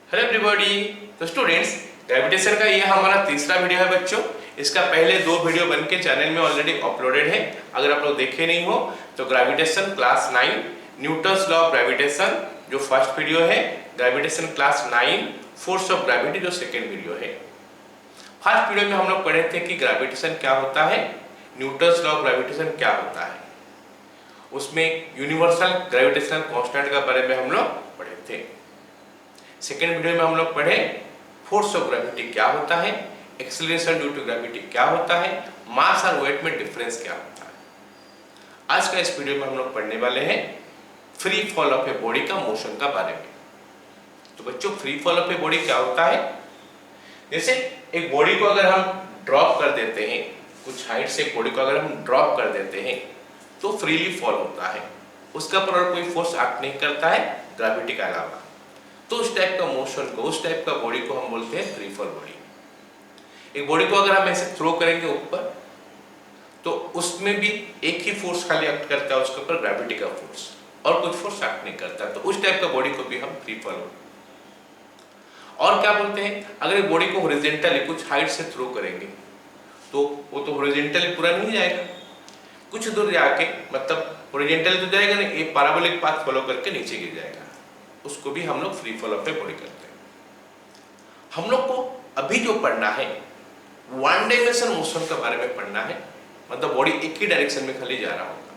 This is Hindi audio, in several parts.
Hello everybody. तो स्टूडेंट्स, ग्रेविटेशन का ये हमारा तीसरा वीडियो है बच्चों। इसका पहले दो वीडियो बन के चैनल में ऑलरेडी अपलोडेड है। अगर आप लोग देखे नहीं हो तो gravitation class 9 Newton's law of gravitation जो फर्स्ट वीडियो है, gravitation class 9 force of gravity जो सेकेंड वीडियो है। फर्स्ट वीडियो में हम लोग पढ़े थे कि ग्रेविटेशन क्या होता है, न्यूटन्स लॉ ऑफ ग्रेविटेशन क्या होता है, उसमें यूनिवर्सल ग्रेविटेशनल कांस्टेंट के बारे में हम लोग पढ़े थे। सेकेंड वीडियो में हम लोग पढ़े फोर्स ऑफ ग्रेविटी क्या होता है, एक्सेलरेशन ड्यू टू ग्रेविटी क्या होता है, मास और वेट में डिफरेंस क्या होता है। आज का इस वीडियो में हम लोग पढ़ने वाले हैं free fall of a body का मोशन का बारे में। तो बच्चों, free fall of a body क्या होता है? जैसे एक बॉडी को अगर हम ड्रॉप कर देते हैं, कुछ हाइट से एक बॉडी को अगर हम ड्रॉप कर देते हैं तो फ्रीली फॉल होता है, उसका पर कोई फोर्स एक्ट नहीं करता है ग्रेविटी के अलावा। तो उस टाइप का मोशन को, उस टाइप का बॉडी को हम बोलते हैं फ्री फॉल बॉडी। एक बॉडी को अगर हम ऐसे थ्रो करेंगे ऊपर तो उसमें भी एक ही फोर्स खाली एक्ट करता है उसके ऊपर, ग्रेविटी का फोर्स, और कुछ फोर्स एक्ट नहीं करता। तो उस टाइप का बॉडी को भी हम फ्री फॉल। और क्या बोलते हैं, अगर एक बॉडी को हॉरिजॉन्टली कुछ हाइट से थ्रो करेंगे तो वो तो हॉरिजॉन्टली पूरा नहीं जाएगा, कुछ दूर जाके, मतलब हॉरिजॉन्टली तो जाएगा नहीं, एक पैराबोलिक पाथ फॉलो करके नीचे गिर जाएगा। उसको भी हम लोग free fall of a body करते हैं। हम लोग को अभी जो पढ़ना है वन डायमेंशन मोशन के बारे में पढ़ना है, मतलब बॉडी एक ही डायरेक्शन में खाली जा रहा होगा,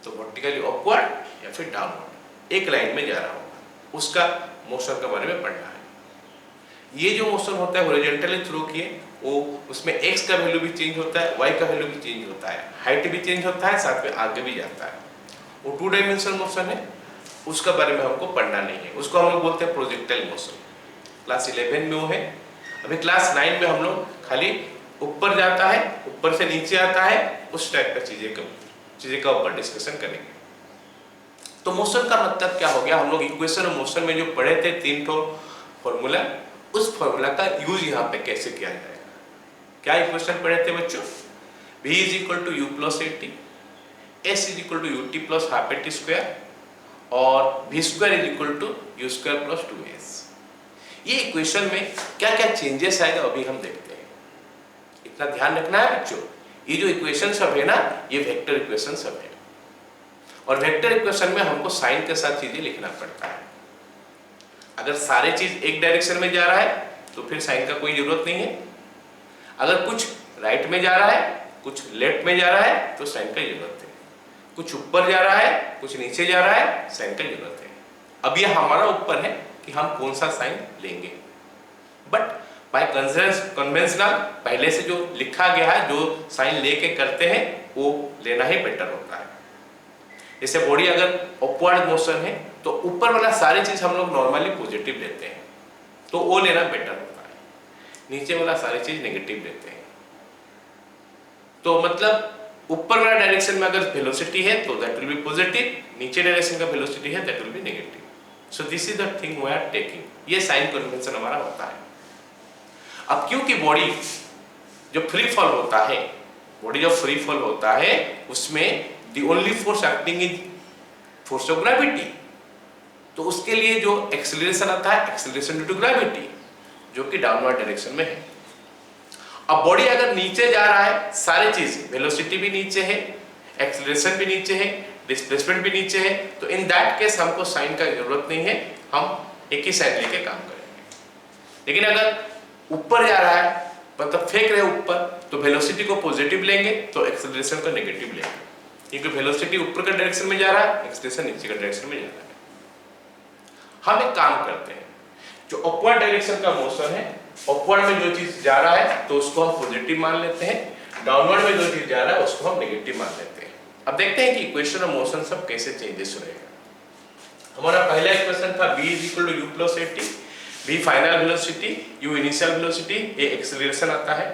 तो वर्टिकली अपवर्ड या फिर डाउनवर्ड एक लाइन में जा रहा होगा, उसका मोशन के बारे में पढ़ना है। ये जो मोशन होता है हॉरिजॉन्टली थ्रो किए, वो उसमें x का वैल्यू भी चेंज होता है, y का वैल्यू भी चेंज होता है, हाइट भी चेंज होता है, साथ में आगे भी जाता है। वो टू डायमेंशन मोशन है, उसका बारे में हमको पढ़ना नहीं है। उसको हम लोग बोलते हैं प्रोजेक्टाइल मोशन। क्लास 11 में वो है। अभी क्लास 9 में हम लोग खाली ऊपर जाता है, ऊपर से नीचे आता है, उस टाइप का चीजें का ऊपर डिस्कशन करेंगे। तो मोशन का मतलब क्या हो गया, हम लोग इक्वेशन ऑफ मोशन में जो पढ़े थे 3 फॉर्मूला, उस फॉर्मूला का यूज यहाँ पे कैसे किया जाएगा। क्या इक्वेशन पढ़े थे बच्चों? v = u + at, s = ut + ½ at² और v² = u² + 2s। ये इक्वेशन में क्या क्या चेंजेस आएगा अभी हम देखते हैं। इतना ध्यान रखना है बच्चों, ये जो इक्वेशन सब है ना, ये वेक्टर इक्वेशन सब है, और वेक्टर इक्वेशन में हमको साइन के साथ चीजें लिखना पड़ता है। अगर सारे चीज एक डायरेक्शन में जा रहा है तो फिर साइन का कोई जरूरत नहीं है। अगर कुछ राइट में जा रहा है, कुछ लेफ्ट में जा रहा है तो साइन का जरूरत है। कुछ ऊपर जा रहा है, कुछ नीचे जा रहा है, साइन का जरूरत है। अब ये हमारा ऊपर है कि हम कौन सा साइन लेंगे, बट बाय कन्वेंशनल पहले से जो लिखा गया है, जो साइन लेके करते हैं वो लेना ही बेटर होता है। जैसे बॉडी अगर अपवर्ड मोशन है तो ऊपर वाला सारी चीज हम लोग नॉर्मली पॉजिटिव लेते हैं, तो वो लेना बेटर होता है। नीचे वाला सारी चीज नेगेटिव लेते हैं। तो मतलब ऊपर वाला डायरेक्शन में अगर वेलोसिटी है तो दैट विल बी पॉजिटिव, नीचे डायरेक्शन का वेलोसिटी है that will be negative. So this is the thing we are taking. ये साइन कन्वेंशन हमारा होता है। अब क्योंकि बॉडी जो फ्री फॉल होता है, बॉडी जो फ्री फॉल होता है उसमें the only force acting is force of gravity, तो उसके लिए जो एक्सेलरेशन आता है, एक्सेलरेशन ड्यू टू ग्रेविटी, जो कि डाउनवर्ड डायरेक्शन में है। अब बॉडी अगर नीचे जा रहा है, सारी चीज वेलोसिटी भी नीचे है, एक्सेलरेशन भी नीचे है, डिस्प्लेसमेंट भी नीचे है, तो इन दैट केस हमको साइन का जरूरत नहीं है, हम एक ही साइन लेके काम करेंगे। लेकिन अगर ऊपर जा रहा है, मतलब फेंक रहे ऊपर, तो वेलोसिटी को पॉजिटिव लेंगे तो एक्सेलरेशन को नेगेटिव लेंगे, क्योंकि वेलोसिटी ऊपर का डायरेक्शन में जा रहा है, एक्सेलरेशन नीचे का डायरेक्शन में जा रहा है। हम एक काम करते हैं, जो अपवर्ड डायरेक्शन का मोशन है, अपवर्ड में जो चीज जा रहा है तो उसको हम पॉजिटिव मान लेते हैं, डाउनवर्ड में जो चीज जा रहा है उसको हम नेगेटिव मान लेते हैं। अब देखते हैं कि इक्वेशन ऑफ मोशन सब कैसे चेंजेस रहेगा। हमारा पहला इक्वेशन था v = u + at, v final velocity, u initial velocity, ये एक्सेलरेशन आता है।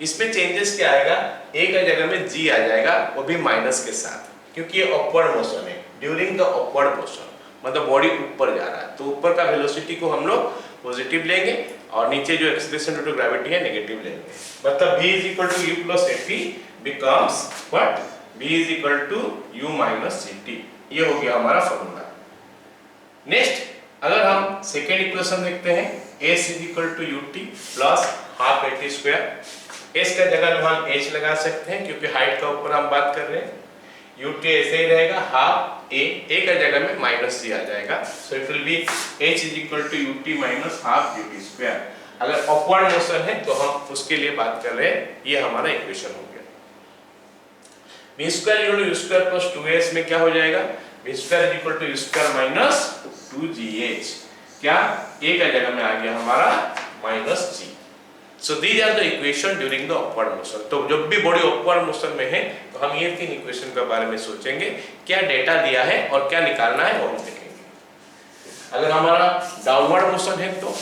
इसमें चेंजेस क्या आएगा, a का जगह में g आ जाएगा, वो भी माइनस के साथ, क्योंकि ये अपवर्ड मोशन है। ड्यूरिंग द अपवर्ड मोशन मतलब बॉडी ऊपर जा रहा है, तो ऊपर का वेलोसिटी को हम लोग पॉजिटिव लेंगे और नीचे जो एक्सेलरेशन ड्यू टू ग्रेविटी है नेगेटिव लेंगे। मतलब v = u + at becomes what? v = u - ct। ये हो गया हमारा फॉर्मूला। नेक्स्ट अगर हम सेकेंड इक्वेशन देखते हैं, s is equal to u t plus half a t square. s का जगह में हम h लगा सकते हैं क्योंकि हाइट का ऊपर हम बात कर रहे हैं। ut ऐसे ही रहेगा, हाफ a का जगह में माइनस c आ जाएगा, so it will be h is equal to ut minus half ut square. अगर अपवर्ड मोशन है तो हम उसके लिए बात कर रहे हैं, ये हमारा इक्वेशन हो गया। v square equal to u square plus 2s में क्या हो जाएगा, v square is equal to u square minus 2gh। क्या a का जगह में आ गया हमारा minus g। So these are the equation during the upward motion. तो जब भी बॉडी अपवर्ड मोशन में है तो हम ये तीन इक्वेशन के बारे में सोचेंगे, क्या डेटा दिया है और क्या निकालना है वो हम देखेंगे। अगर हमारा डाउनवर्ड मोशन है तो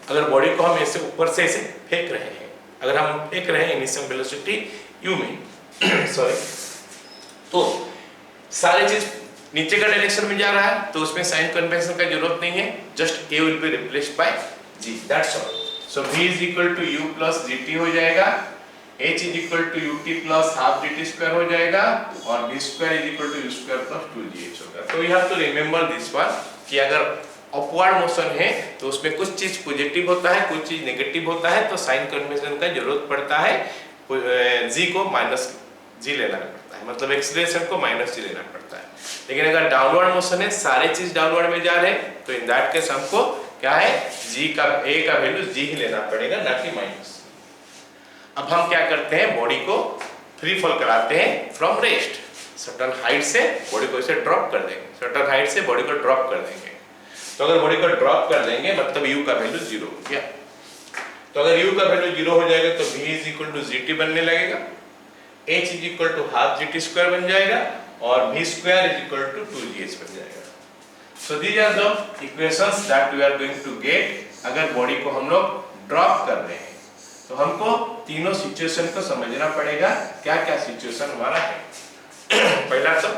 अगर बॉडी को हम ऐसे ऊपर से ऐसे फेंक रहे हैं, अगर हम फेंक रहे हैं इनिशियल वेलोसिटी u में सॉरी, तो सारी चीज नीचे का डायरेक्शन में जा रहा है तो उसमें साइन कन्वेंशन का जरूरत नहीं है, just a will be replaced by g, that's all. So v is equal to u plus gt हो जाएगा, h is equal to ut plus half dt square हो जाएगा और v square is equal to u square plus 2gh होगा। तो you have to remember this one कि अगर अपवर्ड मोशन है तो उसमें कुछ चीज पॉजिटिव होता है, कुछ चीज नेगेटिव होता है, तो साइन कन्वेंशन का जरूरत पड़ता है, g को माइनस g लेना पड़ता है, मतलब एक्सीलरेशन को माइनस g लेना पड़ता है। लेकिन अगर डाउनवर्ड मोशन है, सारे चीज डाउनवर्ड में जा रहे हैं, तो इन दैट केस हमको क्या है, g का a का वैल्यू g ही लेना पड़ेगा, ना कि माइनस। अब हम क्या करते हैं, बॉडी को फ्री फॉल कराते हैं फ्रॉम रेस्ट। सर्टेन हाइट से बॉडी को इसे ड्रॉप कर देंगे, सर्टेन हाइट से बॉडी को ड्रॉप कर देंगे। तो अगर बॉडी को ड्रॉप कर देंगे मतलब u का वैल्यू 0 हो गया। तो अगर u का वैल्यू 0 हो जाएगा तो v is equal to gt बनने लगेगा, h is equal to half gt square बन जाएगा और v square is equal to 2gh बन जाएगा। So these are the equations that we are going to get अगर बॉडी को हम लोग ड्रॉप कर रहे हैं। तो हमको तीनों सिचुएशन को समझना पड़ेगा, क्या क्या सिचुएशन हमारा है। पहला तो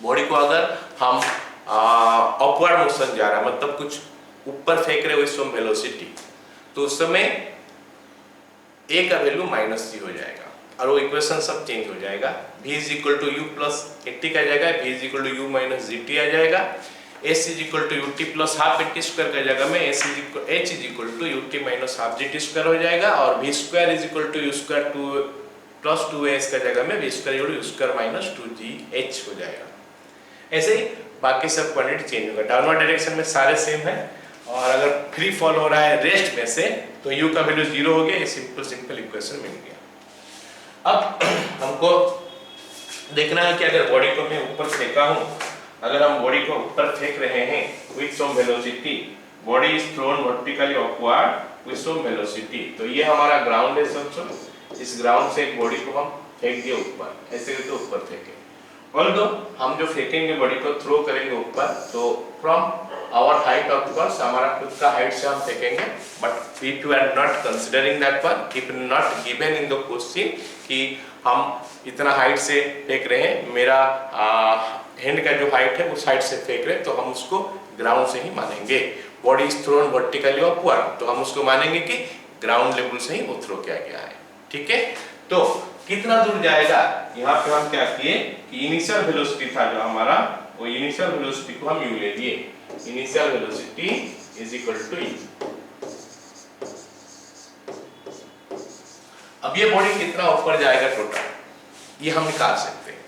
बॉडी को अगर हम अपवर्ड मोशन जा रहा है, मतलब कुछ ऊपर फेंक रहे हो इस वेलोसिटी, तो उस समय a का वैल्यू माइनस g हो जाएगा और वो इक्वेशन सब चेंज हो जाएगा। v is equal to u plus 80 का जगह v is equal to u minus gt आ जाएगा, s is equal to ut plus half 80 square का जगह में h is equal to ut minus half gt square हो जाएगा और v square is equal to u square 2 plus 2s का जगह में v square equal to u square minus 2gh हो जाएगा। ऐसे ही बाकी सब क्वांटिटी चेंज होगा, डाउनवर्ड डायरेक्शन में सारे सेम है। और अगर फ्री फॉल हो रहा है रेस्ट में से तो u का वैल्यू 0 हो गया, ये सिंपल इक्वेशन मिल गया। अब हमको देखना है कि अगर बॉडी को मैं ऊपर फेंका हूं, अगर हम बॉडी को ऊपर फेंक रहे हैं with some velocity, body is thrown vertically upward with some velocity, तो ये हमारा ग्राउंड है समझो। इस ग्राउंड से एक बॉडी को हम फेंक दिए ऊपर, ऐसे करके ऊपर फेंके। ऑल्दो हम जो फेंकेंगे बॉडी को थ्रो करेंगे ऊपर, तो फ्रॉम आवर हाइट ऑफकोर्स हमारा खुद का हाइट से हम फेंकेंगे, but if you are not considering that one, if not given in the question कि हम इतना हाइट से फेंक रहे हैं, मेरा हैंड का जो हाइट है उस हाइट से फेंक रहे हैं, तो हम उसको ग्राउंड से ही मानेंगे। Body is thrown vertically upward, तो हम उसको मानेंगे कि ग्राउंड लेवल से ही वो थ्रो किया गया है। ठीक है, तो कितना दूर जाएगा, यहाँ पे हम क्या किए कि इनिशियल वेलोसिटी था जो हमारा, वो इनिशियल वेलोसिटी को हम u ले लिए, initial velocity is equal to e। अब ये बॉडी कितना ऊपर जाएगा टोटल, ये हम निकाल सकते हैं।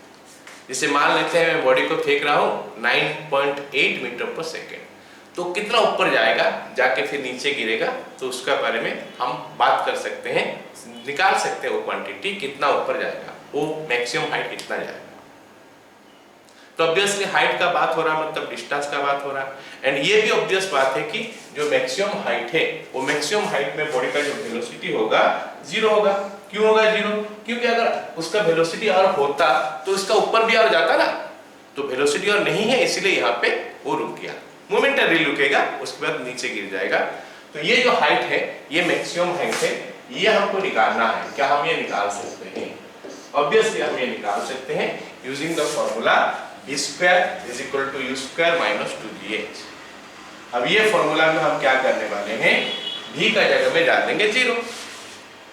जैसे मान लेते हैं मैं बॉडी को फेंक रहा हूँ 9.8 मीटर पर सेकेंड, तो कितना ऊपर जाएगा, जाके फिर नीचे गिरेगा, तो उसका बारे में हम बात कर सकते हैं, निकाल सकते हैं वो क्वांटिटी कितना ऊपर जाएगा, वो मैक्सिमम हाइट कितना जाएगा। तो ऑब्वियसली हाइट का बात हो रहा है, मतलब डिस्टेंस का बात हो रहा है। एंड ये भी ऑब्वियस बात है कि जो मैक्सिमम हाइट है, वो मैक्सिमम हाइट में बॉडी का जो वेलोसिटी होगा 0 होगा। क्यों होगा 0? क्योंकि अगर उसका वेलोसिटी और होता तो इसका ऊपर भी और जाता ना, तो वेलोसिटी और नहीं है, इसीलिए यहाँ पे वो रुक गया, मोमेंटरी रुकेगा, उसके बाद नीचे गिर जाएगा। तो ये जो हाइट है, ये मैक्सिमम हाइट है, ये हमको निकालना है। क्या हम ये निकाल सकते हैं? ऑब्वियसली हम ये निकाल सकते हैं using the formula v square is equal to u square minus 2gh। अब ये फॉर्मूला में हम क्या करने वाले हैं, v का जगह में डाल देंगे 0,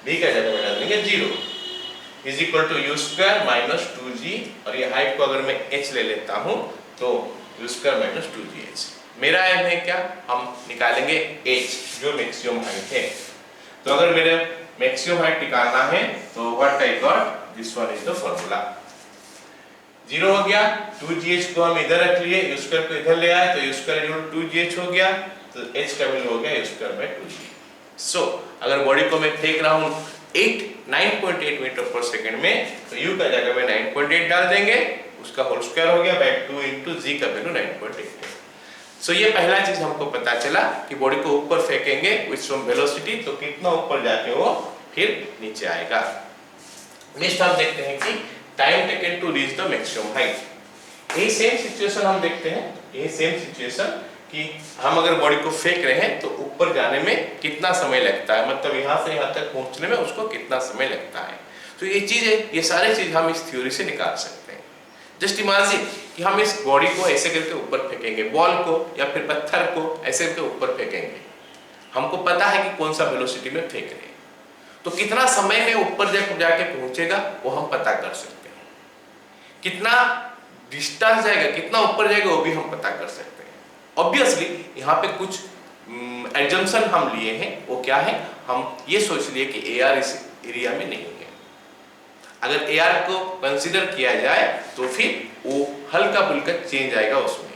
v का जगह में डाल देंगे 0 is equal to u square minus 2g, और ये हाइट को अगर मैं h ले लेता हूं तो u स्क्वायर माइनस 2gh। मेरा एम है क्या, हम निकालेंगे एच जो मैक्सिमम हाइट है। तो अगर मेरे मैक्सिमम हाइट निकालना है तो what I got, this one is the formula. 0 हो गया, 2gh को हम इधर रख लिए, u स्क्वायर को इधर ले आए तो u स्क्वायर इक्वल 2gh हो गया, तो h का वैल्यू हो गया u स्क्वायर बाय 2g। सो अगर बॉडी को मैं फेंक रहा हूं 9.8 मीटर पर सेकंड में, तो u का जगह में 9.8 डाल देंगे, उसका होल स्क्वायर हो गया बाय 2 into g का वैल्यू 9.8 है। सो ये पहला चीज हमको पता चला कि बॉडी को ऊपर फेंकेंगे विद सम वेलोसिटी तो कितना ऊपर जाके वो फिर नीचे आएगा। नेक्स्ट हम देखते हैं कि time taken to reach the maximum height. यही सेम सिचुएशन हम देखते हैं, यही सेम सिचुएशन कि हम अगर बॉडी को फेंक रहे हैं तो ऊपर जाने में कितना समय लगता है, मतलब यहाँ से यहाँ तक पहुँचने में उसको कितना समय लगता है। तो ये चीजें, ये सारी चीज हम इस थ्योरी से निकाल सकते हैं। जस्ट इमेजिन कि हम इस बॉडी को ऐसे करके ऊपर फेंकेंगे, बॉल को या फिर पत्थर को ऐसे करके ऊपर फेंकेंगे, हमको पता है कि कौन सा वेलोसिटी में फेंक रहे हैं, तो कितना समय में ऊपर जाके पहुंचेगा वो हम पता कर सकते हैं। कितना डिस्टेंस जाएगा, कितना ऊपर जाएगा वो भी हम पता कर सकते हैं। ऑब्वियसली यहाँ पे कुछ एजम्पशन हम लिए हैं, वो क्या है, हम ये सोच लिए कि एआर इस एरिया में नहीं है। अगर एआर को कंसीडर किया जाए तो फिर वो हल्का फुल्का चेंज आएगा उसमें,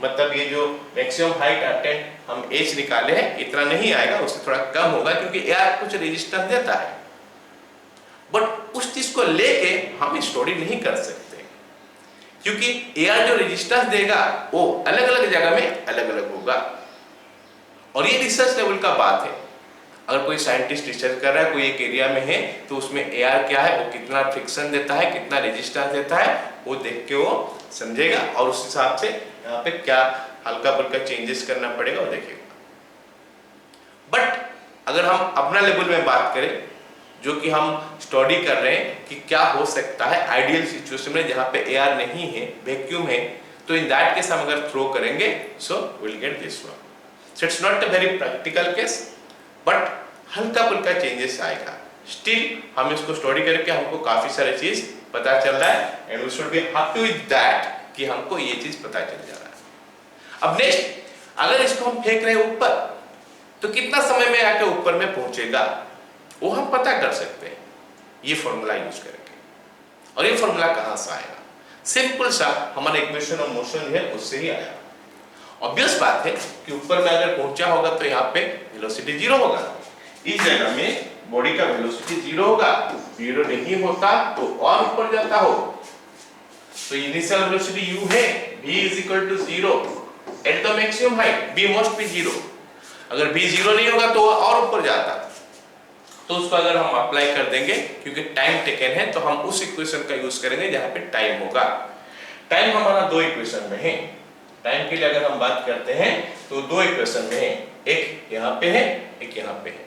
मतलब ये जो मैक्सिमम हाइट अटेंड हम एच निकाले हैं इतना नहीं आएगा, उससे थोड़ा कम होगा क्योंकि एआर कुछ रेजिस्टेंस देता है। बट उस चीज को लेके हम स्टोरी नहीं कर सकते क्योंकि एआर जो रेजिस्टेंस देगा वो अलग अलग जगह में अलग अलग होगा, और ये रिसर्च लेवल का बात है। अगर कोई साइंटिस्ट रिसर्च कर रहा है कोई एक एरिया में है तो उसमें एआर क्या है, वो कितना फ्रिक्शन देता है, कितना रेजिस्टेंस देता है, वो देख के वो समझेगा और उस हिसाब से यहाँ पे क्या हल्का फुल्का चेंजेस करना पड़ेगा वो देखेगा। बट अगर हम अपना लेवल में बात करें, जो कि हम स्टडी कर रहे हैं कि क्या हो सकता है आइडियल सिचुएशन में जहाँ पे एआर नहीं है, वैक्यूम है, तो इन दैट केस हम अगर थ्रो करेंगे so will get this one. So it's not a very practical case, but हल्का फुल्का चेंजेस आएगा। स्टिल हम इसको स्टडी करके हमको काफी सारे चीज पता चल रहा है and we should be happy with that कि हमको ये चीज पता चल जा रहा है। अब नेक्स्ट, अगर इसको हम फेंक रहे हैं ऊपर तो कितना समय में आके ऊपर में पहुंचेगा वो हम पता कर सकते हैं ये फॉर्मूला यूज करके। और ये फॉर्मूला कहां से आएगा, सिंपल सा हमारा इक्वेशन ऑफ मोशन है उससे ही आया। ऑब्वियस बात है कि ऊपर में अगर पहुंचा होगा तो यहाँ पे वेलोसिटी 0 होगा, इस जगह में बॉडी का वेलोसिटी 0 होगा, 0 नहीं होता तो और ऊपर जाता हो, तो इनिशियल वेलोसिटी u है, v is equal to 0 at the maximum height, v must be 0। अगर v 0 नहीं होगा तो और ऊपर जाता, तो उसको अगर हम अप्लाई कर देंगे क्योंकि टाइम टेकन है तो हम उस इक्वेशन का यूज करेंगे जहां पे टाइम होगा। टाइम हमारा दो इक्वेशन में है, टाइम के लिए अगर हम बात करते हैं तो दो इक्वेशन में है, एक यहाँ पे है एक यहाँ पे है।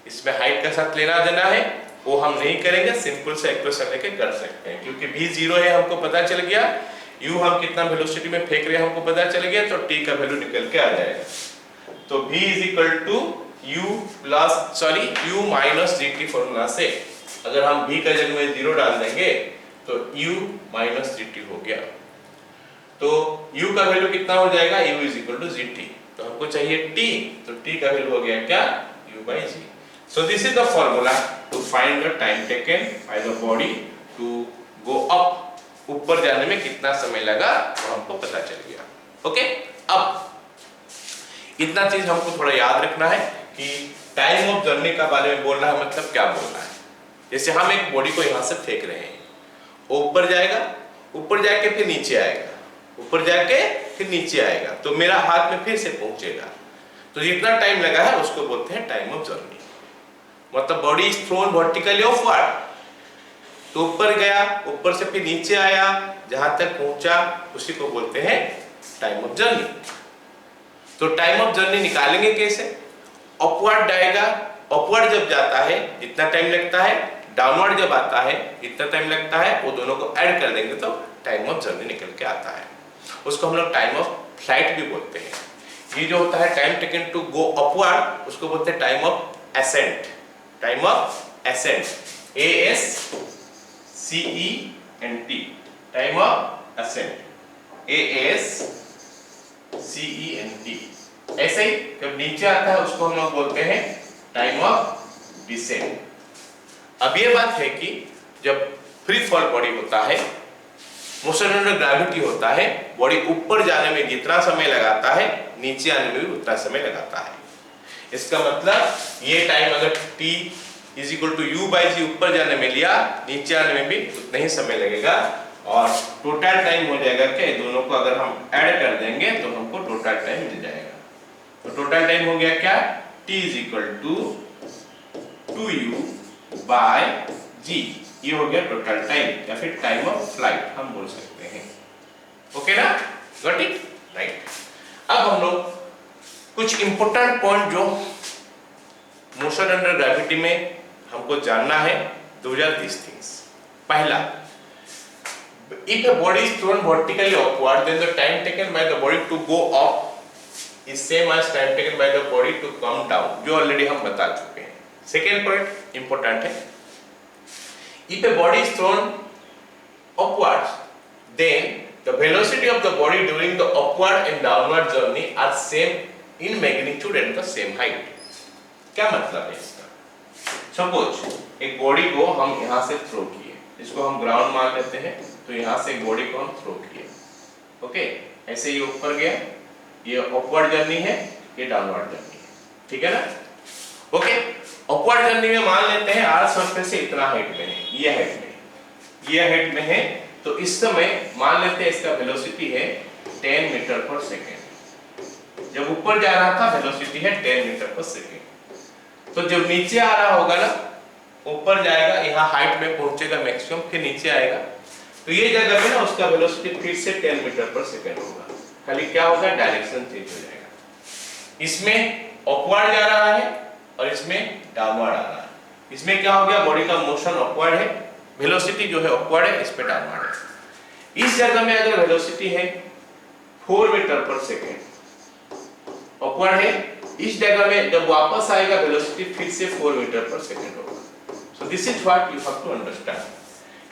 इसमें हाइट का साथ लेना देना है वो हम नहीं करेंगे, सिंपल से इक्वेशन लेके कर सकते हैं क्योंकि v 0 है हमको पता चल गया, u हम कितना वेलोसिटी में फेंक रहे हैं हमको पता चल गया, तो t का वैल्यू निकल के आ जाएगा। तो v is equal to u minus gt formula से अगर हम v का जगह में 0 डाल देंगे तो u minus gt हो गया, तो u का वैल्यू कितना हो जाएगा, u is equal to gt, तो हमको चाहिए t, तो t का वैल्यू हो गया क्या, u by g। So this is the formula to find the time taken by the body to go up, ऊपर जाने में कितना समय लगा वो हमको पता चल गया। ओके, अब इतना चीज हमको थोड़ा याद रखना है कि टाइम ऑफ जर्नी का बारे में बोल रहा है, मतलब क्या बोल रहा है। जैसे हम एक बॉडी को यहाँ से फेंक रहे हैं, वो ऊपर जाएगा, ऊपर जाके फिर नीचे आएगा, ऊपर जाके फिर नीचे आएगा, तो मेरा हाथ में फिर से पहुंचेगा, तो जितना टाइम लगा है उसको बोलते हैं टाइम ऑफ जर्नी। मतलब बॉडी इज थ्रोन वर्टिकली ऑफवर्ड, तो ऊपर गया, ऊपर से फिर नीचे आया, जहां तक पहुंचा उसी को बोलते हैं टाइम ऑफ जर्नी। तो टाइम ऑफ जर्नी निकालेंगे कैसे, अपवर्ड जाएगा, अपवर्ड जब जाता है जितना टाइम लगता है, डाउनवर्ड जब आता है जितना टाइम लगता है, वो दोनों को ऐड कर देंगे तो टाइम ऑफ जर्नी निकल के आता है। उसको हम लोग टाइम ऑफ फ्लाइट भी बोलते हैं। ये जो होता है time taken to go upward उसको बोलते हैं time of ascent, time of ascent, ASCENT, time of ascent, ASCENT। CENT। ऐसे ही जब नीचे आता है उसको हम लोग बोलते हैं टाइम ऑफ डिसेंट। अब ये बात है कि जब फ्री फॉल बॉडी होता है, मोशन अंडर ग्रेविटी होता है, बॉडी ऊपर जाने में जितना समय लगाता है नीचे आने में भी उतना समय लगाता है। इसका मतलब ये टाइम अगर t is equal to u by g ऊपर जाने में लिया, नीचे आने में भी उतना ही समय लगेगा और टोटल टाइम हो जाएगा क्या, दोनों को अगर हम ऐड कर देंगे तो हमको टोटल टाइम मिल जाएगा। तो टोटल टाइम हो गया क्या, t is equal to 2u by g, ये हो गया टोटल टाइम या फिर टाइम ऑफ फ्लाइट हम बोल सकते हैं। ओके ना, गॉट इट, राइट। अब हम लोग कुछ इंपॉर्टेंट पॉइंट जो मोशन अंडर ग्रेविटी में हमको जानना है, those are these things। पहला, if a body is thrown vertically upward, then the time taken by the body to go up is same as time taken by the body to come down, जो ऑलरेडी हम बता चुके हैं। सेकेंड पॉइंट इंपॉर्टेंट है, if a body is thrown upwards, then the velocity of the body during the upward and downward journey are same in magnitude and the same height। क्या मतलब है इसका? सपोज एक बॉडी को हम यहाँ से थ्रो किए, इसको हम ग्राउंड मान लेते हैं, तो यहाँ से एक बॉडी को हम थ्रो किए, ओके, ऐसे ये ऊपर गया, ये अपवर्ड जर्नी है, ये डाउनवर्ड जर्नी है, ठीक है ना। ओके, अपवर्ड जर्नी में मान लेते हैं आर सरफेस से इतना हाइट में है, ये हाइट में, ये हाइट में है, तो इस समय मान लेते हैं इसका वेलोसिटी है 10 मीटर पर सेकेंड। जब ऊपर जा रहा था वेलोसिटी है 10 मीटर पर सेकेंड, तो जब नीचे आ रहा होगा ना, ऊपर जाएगा, यहाँ हाइट में पहुंचेगा मैक्सिमम, फिर नीचे आएगा, तो ये जगह पे ना उसका वेलोसिटी फिर से 10 मीटर पर सेकेंड होगा। खाली क्या होगा, डायरेक्शन चेंज हो जाएगा। इसमें अपवर्ड जा रहा है और इसमें डाउनवर्ड आ रहा है। इसमें क्या हो गया, बॉडी का मोशन अपवर्ड है, वेलोसिटी जो है अपवर्ड है, इस पे डाउनवर्ड है। इस जगह में अगर वेलोसिटी है 4 मीटर पर सेकेंड, अपवर्ड है, इस जगह में जब वापस आएगा वेलोसिटी फिर से 4 मीटर पर सेकेंड होगा। So this is what you have to understand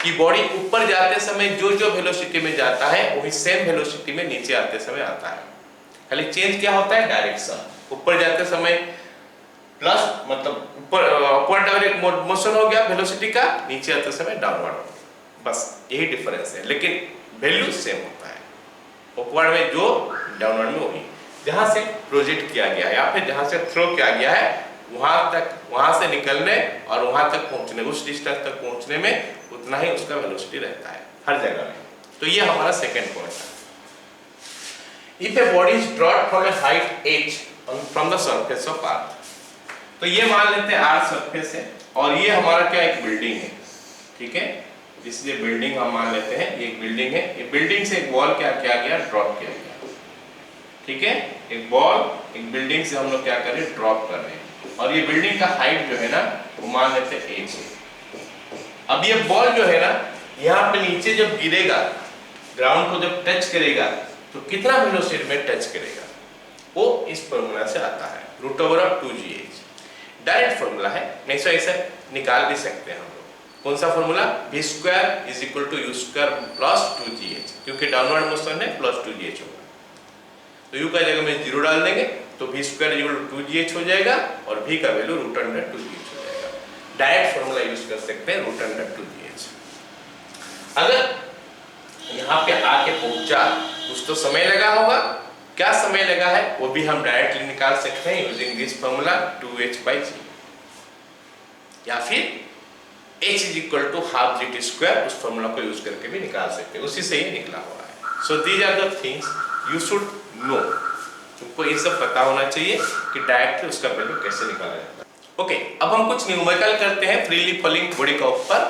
कि बॉडी ऊपर जाते समय जो जो वेलोसिटी में जाता है वही सेम वेलोसिटी में नीचे आते समय आता है। खाली चेंज क्या होता है, डायरेक्शन। ऊपर जाते समय प्लस मतलब ऊपर अपवर्ड डायरेक्ट मोशन हो गया वेलोसिटी का, नीचे आते समय डाउनवर्ड, बस यही डिफरेंस है, लेकिन वैल्यू सेम होता है। अपवर्ड में जो, डाउनवर्ड में वही। जहां से प्रोजेक्ट किया गया है या फिर जहां से थ्रो किया गया है वहां से निकलने और वहां तक पहुंचने, उस डिस्टेंस तक पहुंचने में उतना ही उसका वेलोसिटी रहता है हर जगह में। तो ये हमारा सेकंड पॉइंट है। If A body is dropped from A height h from the surface of earth, तो ये मान लेते हैं अर्थ सरफेस है और ये हमारा क्या, एक बिल्डिंग है, ठीक है, इसलिए बिल्डिंग हम मान लेते हैं, ये एक बिल्डिंग है। ये बिल्डिंग से एक वॉल क्या किया गया, ड्रॉप किया गया, ठीक है, एक बॉल एक बिल्डिंग से हम लोग क्या कर रहे हैं, ड्रॉप कर रहे हैं, और ये बिल्डिंग का हाइट जो है ना वो मान लेते हैं h है। अब ये बॉल जो है ना यहाँ पे नीचे जब गिरेगा, ग्राउंड को जब टच करेगा तो कितना वेलोसिटी में टच करेगा, वो इस फॉर्मूला से आता है, √2gh। डायरेक्ट फॉर्मूला है, नहीं तो ऐसा निकाल भी सकते हैं हम लोग। कौन सा फॉर्मूला, v² = u² + 2gh, क्योंकि डाउनवर्ड मोशन है प्लस 2gh होगा, तो u का जगह में 0 डाल देंगे तो v² = 2gh हो जाएगा और v का वैल्यू √2gh हो जाएगा। डायरेक्ट फॉर्मूला यूज कर सकते हैं, √2gh। अगर यहाँ पे आके पहुंचा कुछ तो समय लगा होगा, क्या समय लगा है वो भी हम डायरेक्टली निकाल सकते हैं यूजिंग दिस फॉर्मूला 2h/g, या फिर h = ½ g² उस फॉर्मूला को यूज करके भी निकाल सकते हैं, उसी से ही निकला हुआ है। So these are the things you should know, तुमको ये सब पता होना चाहिए कि डायरेक्टली उसका वैल्यू कैसे निकाला जाता है। ओके, अब हम कुछ न्यूमेरिकल करते हैं फ्रीली फॉलिंग बॉडी का ऊपर,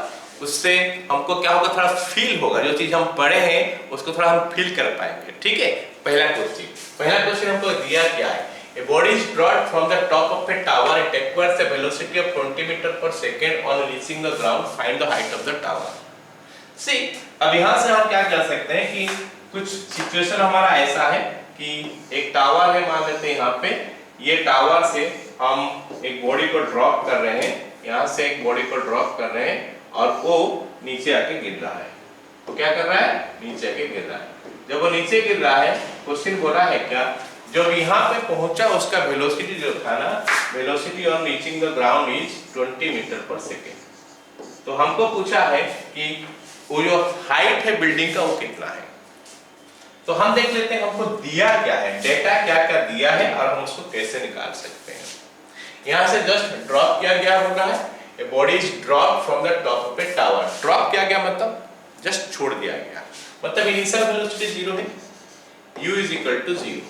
उससे हमको क्या होगा, थोड़ा फील होगा, जो चीज हम पढ़े हैं उसको थोड़ा हम फील कर पाएंगे, ठीक है। पहला क्वेश्चन हमको दिया क्या है, a body is dropped from the top of a tower at acquires a velocity of 20 metre पर second on reaching the ground, find the height of the tower. See, अब यहाँ से हम क्या कर सकते हैं कि कुछ सिचुएशन हमारा ऐसा है कि एक टावर है, मान लेते हैं यहाँ पे, ये टावर से हम एक बॉडी को ड्रॉप कर रहे हैं, यहाँ से एक बॉडी को ड्रॉप कर रहे हैं और वो नीचे आके गिर रहा है। तो क्या कर रहा है, नीचे आके गिर रहा है। जब वो नीचे गिर रहा है क्वेश्चन बोला है क्या, जब यहाँ पे पहुंचा उसका वेलोसिटी जो था ना, velocity on reaching the ground इज 20 मीटर पर सेकेंड। तो हमको पूछा है कि वो जो हाइट है बिल्डिंग का वो कितना है। तो हम देख लेते हैं हमको दिया क्या है, डेटा क्या क्या दिया है और हम उसको कैसे निकाल सकते हैं। यहाँ से जस्ट ड्रॉप किया गया होगा है, a body is drop from the top of a tower. Drop किया गया मतलब जस्ट छोड़ दिया गया, मतलब इनिशियल वेलोसिटी 0 है, u इज इक्वल टू 0।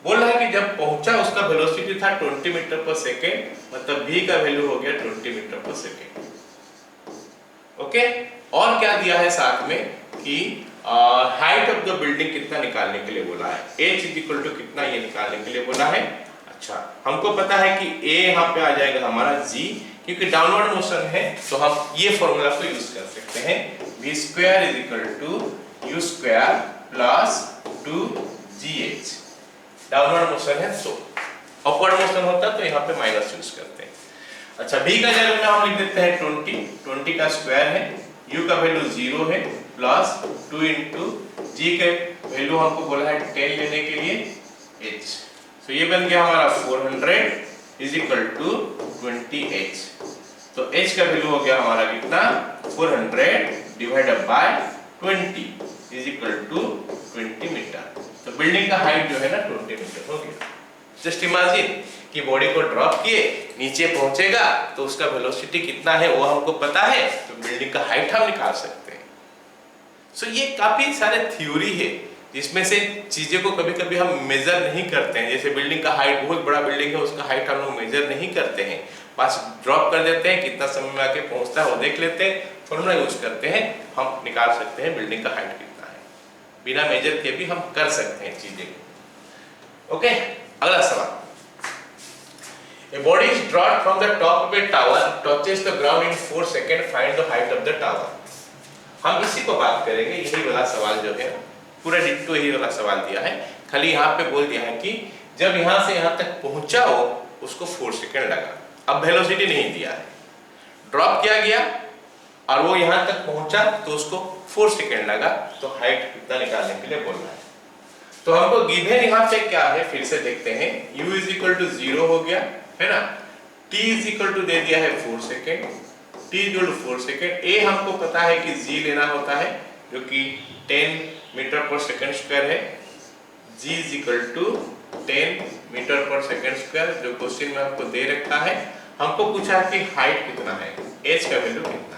बोल रहा है कि जब पहुंचा उसका वेलोसिटी था 20 मीटर पर सेकेंड, मतलब v का वैल्यू हो गया 20 मीटर पर सेकेंड। ओके, और क्या दिया है साथ में कि हाइट ऑफ द बिल्डिंग कितना निकालने के लिए बोला है, h इज इक्वल टू कितना ये निकालने के लिए बोला है। अच्छा, हमको पता है कि a यहाँ पे आ जाएगा हमारा g, क्योंकि डाउनवर्ड मोशन है तो हम ये फॉर्मूला को यूज कर सकते हैं, v square is equal to u square plus 2gh। Downward motion है तो, अपवर्ड मोशन होता तो यहाँ पे माइनस यूज करते हैं। अच्छा, v का जगह में हम लिख देते हैं 20 का स्क्वायर है, u का वैल्यू 0 है, प्लस 2 इंटू g के वैल्यू हमको बोला है 10 लेने के लिए h। तो ये बन गया हमारा 400 इज इक्वल टू 20h। तो h का वैल्यू हो गया हमारा कितना, 400 divided by 20 is equal to 20 metre. तो बिल्डिंग का हाइट जो है ना 20 मीटर हो गया। जस्ट इमेजिन कि बॉडी को ड्रॉप किए, नीचे पहुंचेगा तो उसका वेलोसिटी कितना है वो हमको पता है, तो बिल्डिंग का हाइट हम निकाल सकते हैं। सो ये काफी सारे थ्योरी है जिसमें से चीजें को कभी कभी हम मेजर नहीं करते हैं। जैसे बिल्डिंग का हाइट, बहुत बड़ा बिल्डिंग है उसका हाइट हम लोग मेजर नहीं करते हैं, बस ड्रॉप कर देते हैं, कितना समय में आके पहुंचता है वो देख लेते हैं, फॉर्मूला यूज करते हैं, हम निकाल सकते हैं बिल्डिंग का हाइट कितना है, बिना मेजर के भी हम कर सकते हैं चीजें को। ओके, अगला सवाल, a body is dropped from the top of a tower, touches the ground in 4 seconds, find the height of the tower। हम इसी को बात करेंगे, यही वाला सवाल जो है पूरा डिट्टो यही वाला सवाल दिया है, खाली यहाँ पे बोल दिया है कि जब यहाँ से यहाँ तक पहुंचा हो उसको 4 सेकंड लगा। अब वेलोसिटी नहीं दिया है, ड्रॉप किया गया और वो यहाँ तक पहुंचा तो उसको 4 सेकंड लगा, तो हाइट कितना निकालने के लिए बोल रहा है। तो हमको गिवन यहाँ पे क्या है फिर से देखते हैं, u इज इक्वल टू 0 हो गया है ना, t इज इक्वल टू दे दिया है 4 second, t equal to 4 second, a हमको पता है कि g लेना होता है जो कि 10 मीटर पर सेकेंड स्क्वायर है, g is equal to 10 metre per second square जो क्वेश्चन में हमको दे रखा है। हमको पूछा है कि हाइट कितना है, h का वैल्यू कितना है।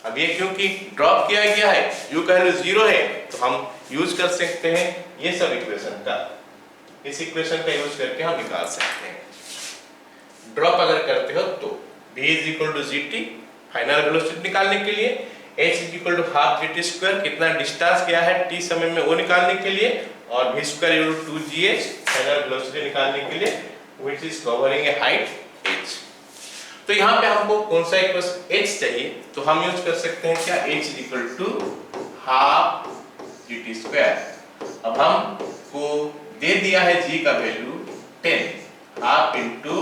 अब ये क्योंकि ड्रॉप किया गया है, u का वैल्यू 0 है, तो हम यूज कर सकते हैं ये सब इक्वेशन का, इस इक्वेशन का यूज करके हम निकाल सकते हैं। ड्रॉप अगर करते हो तो v is equal to gt, final velocity निकालने के लिए, h is equal to half gt square, कितना डिस्टेंस गया है t समय में वो निकालने के लिए, और v square equal to 2gh, final velocity निकालने के लिए, which is covering a height h। तो यहाँ पे हमको कौन सा इक्वेशन h चाहिए, तो हम यूज कर सकते हैं क्या, h is equal to half gt square. अब हमको दे दिया है g का value 10, half into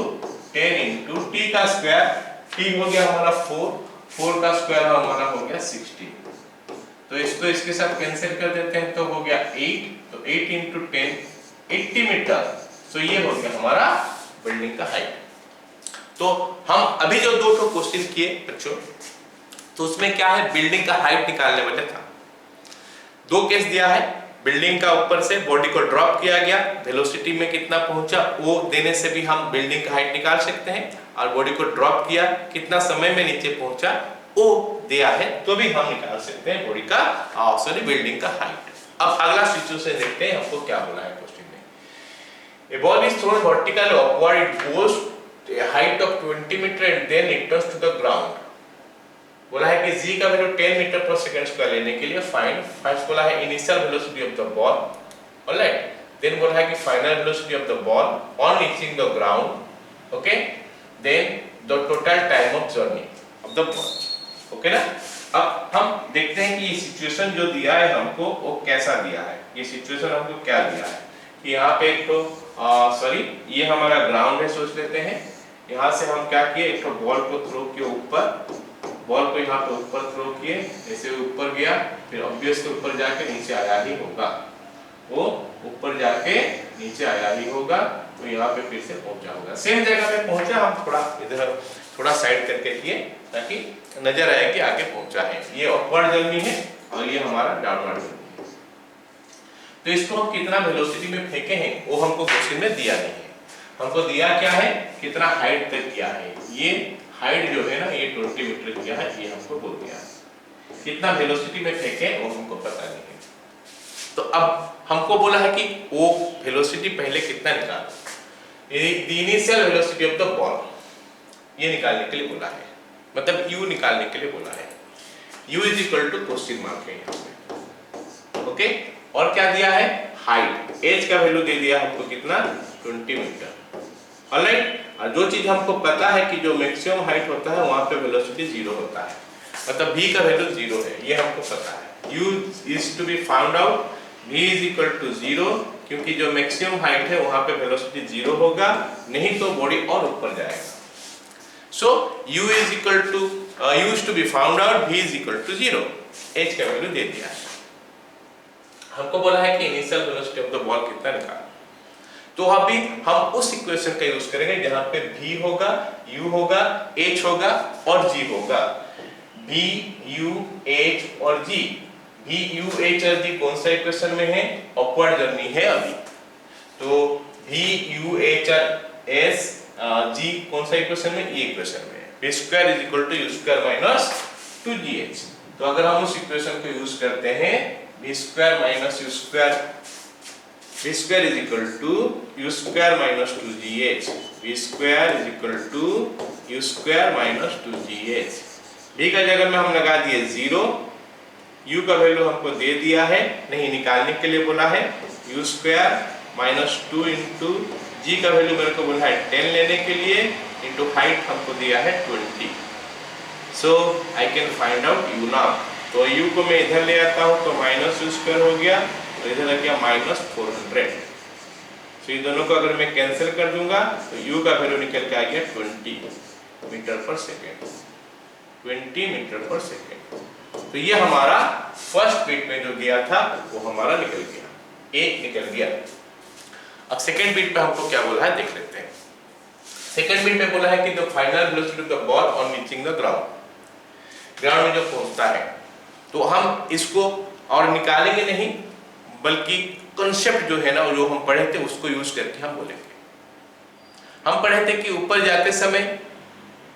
10 into t का स्क्वायर, t हो गया हमारा 4 का स्क्वायर हमारा हो गया 16, तो इसको इसके साथ कैंसिल कर देते हैं तो हो गया 8, तो 8 इंटू 10 80 मीटर। तो ये हो गया हमारा बिल्डिंग का हाइट। तो हम अभी जो दो क्वेश्चन किए बच्चों, तो उसमें क्या है, बिल्डिंग का हाइट निकालने वाला था। दो केस दिया है, बिल्डिंग का ऊपर से बॉडी को ड्रॉप किया गया, वेलोसिटी में कितना पहुंचा वो देने से भी हम बिल्डिंग का हाइट निकाल सकते हैं, और बॉडी को ड्रॉप किया कितना समय में नीचे पहुंचा वो दिया है तो भी हम निकाल सकते हैं बॉडी का सॉरी बिल्डिंग का हाइट। अब अगला सिचुएशन देखते हैं हमको क्या बोला है क्वेश्चन में। A ball is thrown vertically upward, it goes to a height of 20 meter and then it turns to the ground। बोला है कि g का वैल्यू 10 मीटर पर सेकंड स्क्वायर लेने के लिए फाइंड, फर्स्ट बोला है initial velocity of the ball, alright, then बोला है कि final velocity of the ball on reaching the ground, okay, then the total time of journey of the ball, okay ना। अब हम देखते हैं कि ये सिचुएशन जो दिया है हमको वो कैसा दिया है। ये सिचुएशन हमको क्या दिया है कि यहाँ पे एक तो सॉरी ये हमारा ग्राउंड है, सोच लेते हैं, यहाँ से हम क्या किए, एक तो बॉल को थ्रो किए ऊपर, बॉल को यहाँ पे ऊपर थ्रो किए, ऐसे ऊपर गया, फिर ऑब्वियस के ऊपर जाके नीचे आया ही होगा, वो ऊपर जाके नीचे आया ही होगा, तो यहाँ पे फिर से पहुंचा होगा। सेम जगह पे पहुंचा, हम थोड़ा इधर थोड़ा साइड करके किए ताकि नजर आए कि आगे पहुंचा है। ये अपवर्ड जर्नी है और ये हमारा डाउनवर्ड जर्नी है। तो इसको हम कितना वेलोसिटी में फेंके हैं वो हमको क्वेश्चन में दिया नहीं है। हमको दिया क्या है, कितना हाइट तक किया है। ये हाइट जो है ना, ये 20 मीटर किया है, ये हमको बोल दिया है। कितना वेलोसिटी में फेंके वो हमको पता नहीं है। तो अब हमको बोला है कि वो वेलोसिटी पहले कितना निकालो, the initial velocity of the ball, ये निकालने के लिए बोला है, मतलब u निकालने के लिए बोला है। u is equal to question mark है यहाँ पे, ओके। और क्या दिया है, हाइट, h का वैल्यू दे दिया हमको कितना, 20 मीटर, ऑलराइट। और जो चीज हमको पता है कि जो मैक्सिमम हाइट होता है वहां पे वेलोसिटी 0 होता है, मतलब v का वैल्यू 0 है, ये हमको पता है। u is to be found out, v is equal to 0, क्योंकि जो मैक्सिमम हाइट है वहां पे वेलोसिटी 0 होगा, नहीं तो बॉडी और ऊपर जाएगा। So u is equal to u is to be found out, v is equal to 0, h का वैल्यू दे दिया है। हमको बोला है कि initial velocity of the ball कितना निकालना, तो अभी हम उस इक्वेशन का यूज करेंगे जहां पे v होगा, u होगा, h होगा और g होगा। v, u, h और g, v, u, h और g कौन सा इक्वेशन में है, अपवर्ड जर्नी है अभी। तो v, u, h और s, g कौन सा इक्वेशन में, ये इक्वेशन में है। v square is equal to u square minus 2gh। तो अगर हम उस इक्वेशन को यूज करते हैं, v square minus u square, v square is equal to u square minus 2gh, v square is equal to u square minus 2gh। v का जगह में हम लगा दिए 0, u का वैल्यू हमको दे दिया है, नहीं निकालने के लिए बोला है, u square minus 2 into g का वैल्यू मेरे को बोला है 10 लेने के लिए, इंटू हाइट हमको दिया है 20। So I can find out u now. तो u को मैं इधर ले आता हूं तो माइनस u स्क्वायर हो गया, तो इधर आ गया माइनस 400। तो ये दोनों को अगर मैं कैंसिल कर दूंगा तो u का वैल्यू निकल के आ गया 20 metre per second, 20 metre per second. तो ये हमारा फर्स्ट बिट में जो दिया था वो हमारा निकल गया, a निकल गया। अब सेकेंड बिट पे हमको क्या बोला है देख लेते हैं। सेकेंड बिट में बोला है कि the final velocity of the ball on reaching the ground, ground में जो पहुंचता है, तो हम इसको और निकालेंगे नहीं, बल्कि कॉन्सेप्ट जो है ना, जो हम पढ़े थे उसको यूज करके हम बोलेंगे। हम पढ़े थे कि ऊपर जाते समय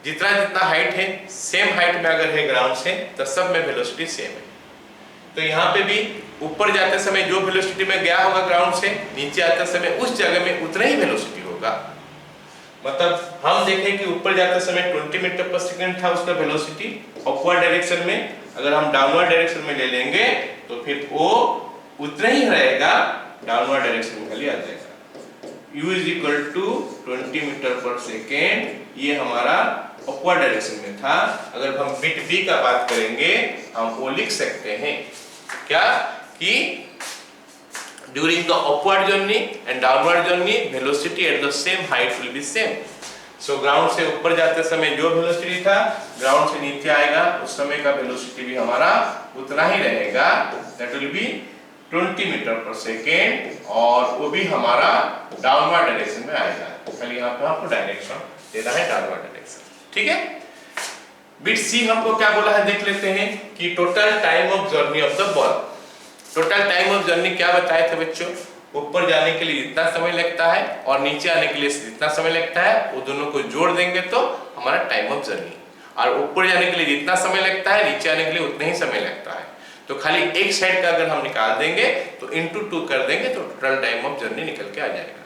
जितना जितना हाइट है, सेम हाइट में अगर है ग्राउंड से, तो सब में वेलोसिटी सेम है। तो यहाँ पे भी ऊपर जाते समय जो वेलोसिटी में गया होगा ग्राउंड से, नीचे आते समय उस जगह में उतना ही वेलोसिटी होगा। मतलब हम देखें कि ऊपर जाते समय 20 मीटर पर सेकंड था उसका वेलोसिटी अपवर्ड डायरेक्शन में, अगर हम डाउनवर्ड डायरेक्शन में ले लेंगे तो फिर वो उतना ही रहेगा, डाउनवर्ड डायरेक्शन में खाली आ जाएगा। u is equal to 20 metre per second, ये हमारा अपवर्ड डायरेक्शन में था। अगर हम बिट b का बात करेंगे, हम वो लिख सकते हैं क्या कि during the upward journey and downward journey velocity at the same height will be same. So ground से ऊपर जाते समय जो वेलोसिटी था, ग्राउंड से नीचे आएगा उस समय का वेलोसिटी भी हमारा उतना ही रहेगा, that will be 20 metre per second, और वो भी हमारा डाउनवर्ड डायरेक्शन में आएगा। खाली यहाँ पे आपको डायरेक्शन देना है, डाउनवर्ड डायरेक्शन, ठीक है। बिट सी हमको क्या बोला है देख लेते हैं कि total time of journey of the ball. Total time of journey क्या बताए थे बच्चों, ऊपर जाने के लिए जितना समय लगता है और नीचे आने के लिए जितना समय लगता है, वो दोनों को जोड़ देंगे तो हमारा टाइम ऑफ जर्नी, और ऊपर जाने के लिए जितना समय लगता है, नीचे आने के लिए उतना ही समय लगता है। तो खाली एक साइड का अगर हम निकाल देंगे तो इंटू 2 कर देंगे तो टोटल टाइम ऑफ जर्नी निकल के आ जाएगा।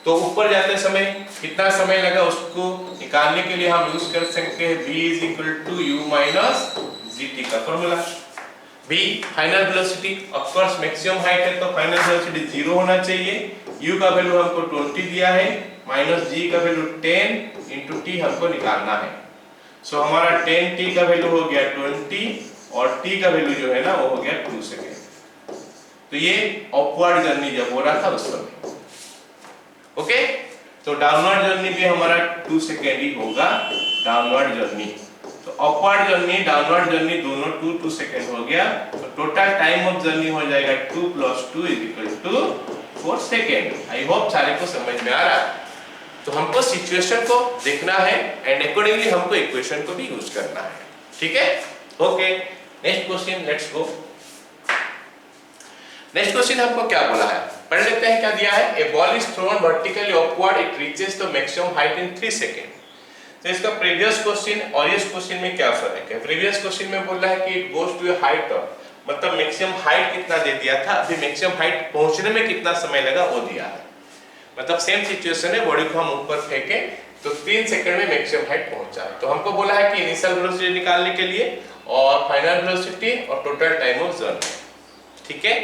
तो ऊपर जाते समय कितना समय लगा उसको निकालने के लिए हम यूज कर सकते हैं v is equal to u minus gt का formula. v final velocity, of course maximum height है तो फाइनल वेलोसिटी 0 होना चाहिए। u का वैल्यू हमको 20 दिया है, माइनस g का वैल्यू 10 इंटू t हमको निकालना है। सो हमारा 10t का वैल्यू हो गया 20 और t का वैल्यू जो है ना वो हो गया 2 सेकेंड। तो ये अपवर्ड जर्नी जब हो रहा था उस समय, ओके। तो डाउनवर्ड जर्नी भी हमारा 2 सेकेंड ही होगा, डाउनवर्ड जर्नी तो अपवर्ड जर्नी डाउनवर्ड जर्नी दोनों 2 सेकेंड हो गया, तो टोटल टाइम ऑफ जर्नी हो जाएगा 2 + 2 = 4 सेकेंड। आई होप सारे को समझ में आ रहा है। तो हमको सिचुएशन को देखना है एंड अकॉर्डिंगली हमको इक्वेशन को भी यूज करना है, ठीक है। Okay, next question, let's go. Next question हमको क्या बोला है, पढ़ लेते हैं क्या दिया है। A ball is thrown vertically upward, it reaches the maximum height in 3 second. तो इसका प्रीवियस क्वेश्चन और इस क्वेश्चन में क्या फर्क है। प्रीवियस क्वेश्चन में बोल रहा है कि it goes to a height of, मतलब मैक्सिमम हाइट कितना दे दिया था, अभी मैक्सिमम हाइट पहुंचने में कितना समय लगा वो दिया है। मतलब सेम सिचुएशन है, बॉडी को हम ऊपर फेंके तो 3 सेकंड में मैक्सिमम हाइट पहुंचा है। तो हमको बोला है कि इनिशियल वेलोसिटी निकालने के लिए और फाइनल वेलोसिटी और टोटल टाइम ऑफ जर्नी, ठीक है।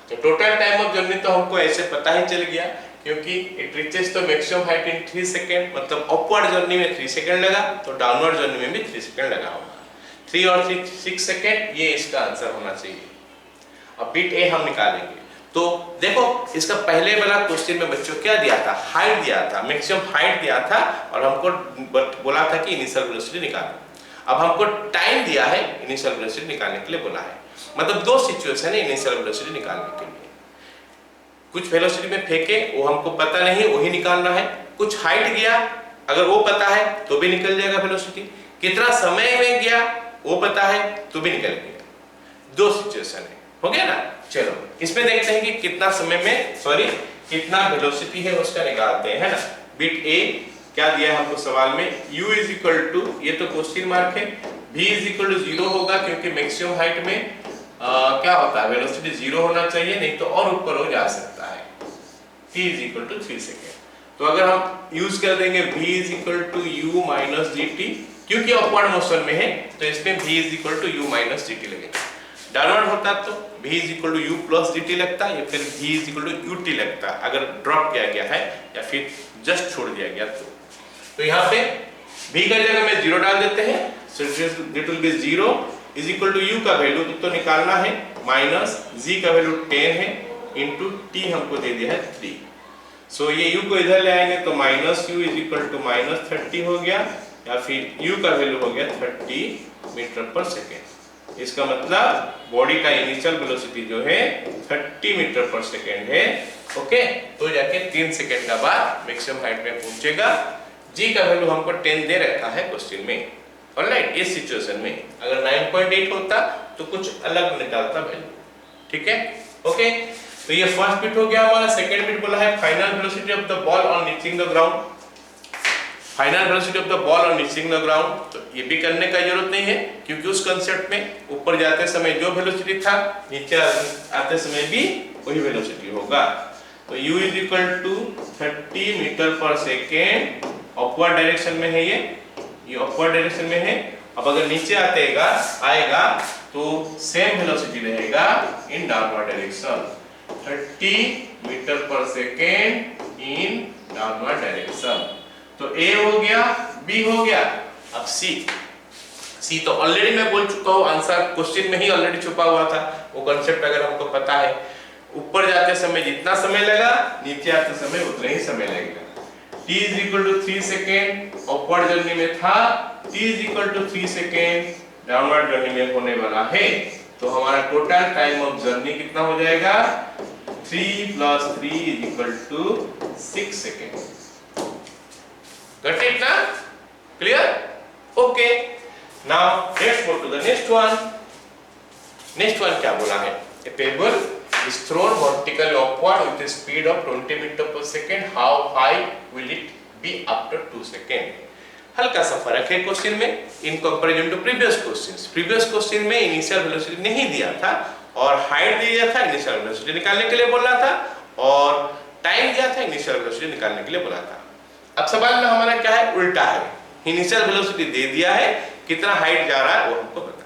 तो टोटल टाइम ऑफ जर्नी तो हमको ऐसे पता ही चल गया, क्योंकि it reaches the maximum height in 3 second, मतलब अपवर्ड जर्नी में 3 सेकंड लगा, तो डाउनवर्ड जर्नी में भी 3 सेकंड लगा होगा। 3 और 6 सेकंड, ये इसका आंसर होना चाहिए। अब बिट ए हम निकालेंगे। तो देखो इसका पहले वाला क्वेश्चन में बच्चों क्या दिया था, हाइट दिया था, मैक्सिमम हाइट दिया था और हमको बोला था कि इनिशियल वेलोसिटी निकालो। अब हमको टाइम दिया है, इनिशियल वेलोसिटी निकालने के लिए बोला है। मतलब दो सिचुएशन है इनिशियल वेलोसिटी निकालने के लिए। कुछ वेलोसिटी में फेंके वो हमको पता नहीं, वही निकालना है। कुछ हाइट गया, अगर वो पता है तो भी निकल जाएगा वेलोसिटी। कितना समय में गया वो पता है तो भी निकल गया। दो सिचुएशन है, हो गया ना। चलो इसमें देखते हैं कि कितना समय में, सॉरी कितना वेलोसिटी है उसका निकालते हैं, है ना। बिट ए क्या दिया है हमको सवाल में, u = ये तो क्वेश्चन मार्क है, v = 0 होगा क्योंकि मैक्सिमम हाइट में क्या होता है, वेलोसिटी 0 होना चाहिए, नहीं तो और ऊपर हो जा सकता है। t = 3 second. तो अगर हम यूज कर देंगे v = u - dt, क्योंकि अपवर्ड मोशन में है तो इसमें v = u - dt लगेगा। डाउनवर्ड होता तो v = u + dt लगता या फिर v = ut लगता, अगर ड्रॉप किया गया है या फिर जस्ट छोड़ दिया गया तो यहाँ पे v का जगह में 0 डाल देते हैं, so it will be 0 = u का वैल्यू तो निकालना है, माइनस g का वैल्यू 10 है इंटू t हमको दे दिया है 3। सो ये u को इधर ले आएंगे तो -u = -30 हो गया, या फिर u का वैल्यू हो गया 30 मीटर पर सेकेंड। इसका मतलब बॉडी का इनिशियल वेलोसिटी जो है 30 मीटर पर सेकेंड है। ओके, तो जाके 3 सेकेंड का बाद मैक्सिमम हाइट में पहुंचेगा। g का वैल्यू हमको 10 दे रखा है क्वेश्चन में। ऑलराइट, इस सिचुएशन में अगर 9.8 होता तो कुछ अलग निकालता वैल्यू, ठीक है। ओके, तो ये फर्स्ट बिट हो गया हमारा। सेकंड बिट बोला है final velocity of the ball on reaching the ground. Final velocity of the ball on reaching the ground, तो ये भी करने का जरूरत नहीं है, क्योंकि उस कांसेप्ट में ऊपर जाते समय जो वेलोसिटी था नीचे आते समय भी वही वेलोसिटी होगा। तो u = 30 metre per second, upward direction में है, ये अपवर्ड डायरेक्शन में है। अब अगर नीचे आएगा तो सेम वेलोसिटी रहेगा in downward direction, 30 metre per second in downward direction. तो A हो गया, B हो गया। अब C तो ऑलरेडी मैं बोल चुका हूँ, आंसर क्वेश्चन में ही ऑलरेडी छुपा हुआ था। वो कांसेप्ट अगर हमको पता है, ऊपर जाते समय जितना समय लगा नीचे आते समय उतना ही समय लगेगा। t = 3 सेकेंड अपवर्ड जर्नी में था, t = 3 सेकेंड डाउनवर्ड जर्नी में होने वाला है। तो हमारा टोटल टाइम ऑफ जर्नी कितना हो जाएगा, 3 + 3 = 6 सेकेंड। Got it ना? Clear? Okay. Now let's go to the next one. Next one क्या बोला है? A pebble is thrown vertically upward with a speed of 20 meter per second. How high will it be after 2 seconds? हल्का सा फर्क है क्वेश्चन में in comparison to previous questions. Previous question में इनिशियल वेलोसिटी नहीं दिया था और हाइट दिया था, इनिशियल वेलोसिटी निकालने के लिए बोला था, और टाइम दिया था, इनिशियल वेलोसिटी निकालने के लिए बोला था। अब सवाल में हमारा क्या है, उल्टा है। इनिशियल वेलोसिटी दे दिया है, कितना हाइट जा रहा है वो हमको पता।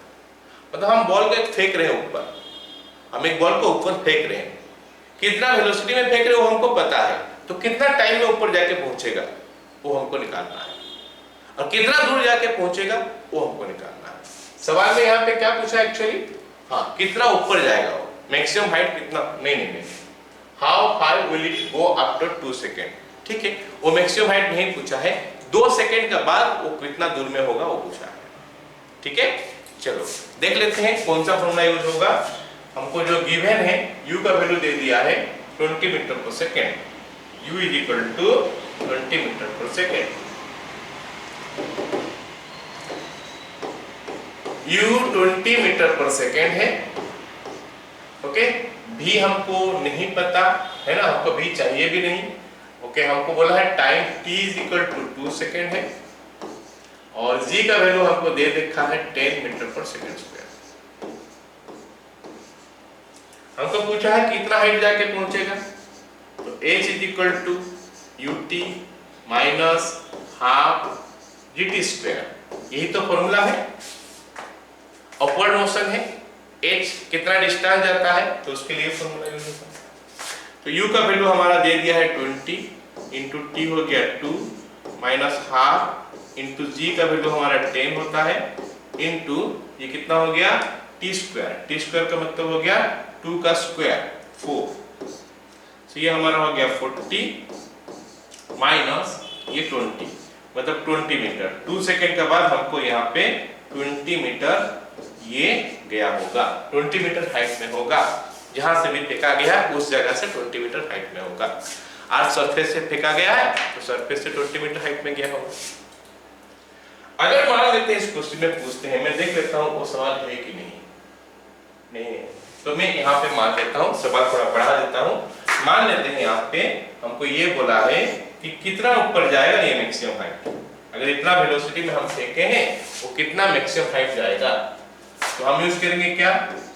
मतलब हम बॉल को फेंक रहे हैं ऊपर, हम एक बॉल को ऊपर फेंक रहे हैं, कितना वेलोसिटी में फेंक रहे हैं वो हमको पता है, तो कितना टाइम में ऊपर जाके पहुंचेगा वो हमको निकालना है, और कितना दूर जाके पहुंचेगा वो हमको निकालना है। सवाल में यहाँ पे क्या पूछा एक्चुअली, हाँ कितना ऊपर जाएगा वो, मैक्सिमम हाइट कितना, नहीं, how high will it go after 2 second, ठीक है। वो मैक्सिमम हाइट नहीं पूछा है, 2 सेकेंड के बाद वो कितना दूर में होगा वो पूछा है। ठीक है, चलो देख लेते हैं कौन सा फॉर्मूला यूज होगा। हमको जो गिवन है u का वैल्यू दे दिया है 20 metre per second, u is equal to 20 metre per second. u 20 metre per second है, ओके। v हमको नहीं पता है ना, हमको v चाहिए भी नहीं, ओके। हमको बोला है time t is equal to 2 second है और g का वैल्यू हमको दे देखा है 10 मीटर पर सेकेंड स्क्वायर। हमको पूछा है कितना हाइट जाके पहुंचेगा, तो h is equal to ut minus half gt square, यही तो फॉर्मूला है। अपवर्ड मोशन है, h कितना डिस्टेंस जाता है तो उसके लिए फॉर्मूला यूज होता है। तो u का वैल्यू हमारा दे दिया है 20 इंटू t हो गया 2 माइनस हाफ इंटू g का वैल्यू हमारा 10 होता है इंटू ये कितना हो गया t स्क्वायर, t स्क्वायर का मतलब हो गया 2 का स्क्वायर 4, तो ये हमारा हो गया 40 माइनस ये 20 मतलब 20 मीटर। 2 सेकेंड के बाद हमको यहाँ पे 20 मीटर ये गया होगा, 20 मीटर हाइट में होगा, जहां से भी फेंका गया उस जगह से 20 मीटर हाइट में होगा। आज सरफेस से फेंका गया है तो सरफेस से 20 मीटर हाइट में गया होगा। अगर मान लेते हैं इस क्वेश्चन में पूछते हैं, मैं देख लेता हूं वो सवाल है कि नहीं, तो मैं यहाँ पे मान लेता हूँ, सवाल थोड़ा बढ़ा देता हूँ। मान लेते हैं यहाँ पे हमको ये बोला है कि कितना ऊपर जाएगा ये मैक्सिमम हाइट, अगर इतना वेलोसिटी में हम फेंके हैं वो कितना मैक्सिमम हाइट जाएगा, तो हम यूज करेंगे क्या,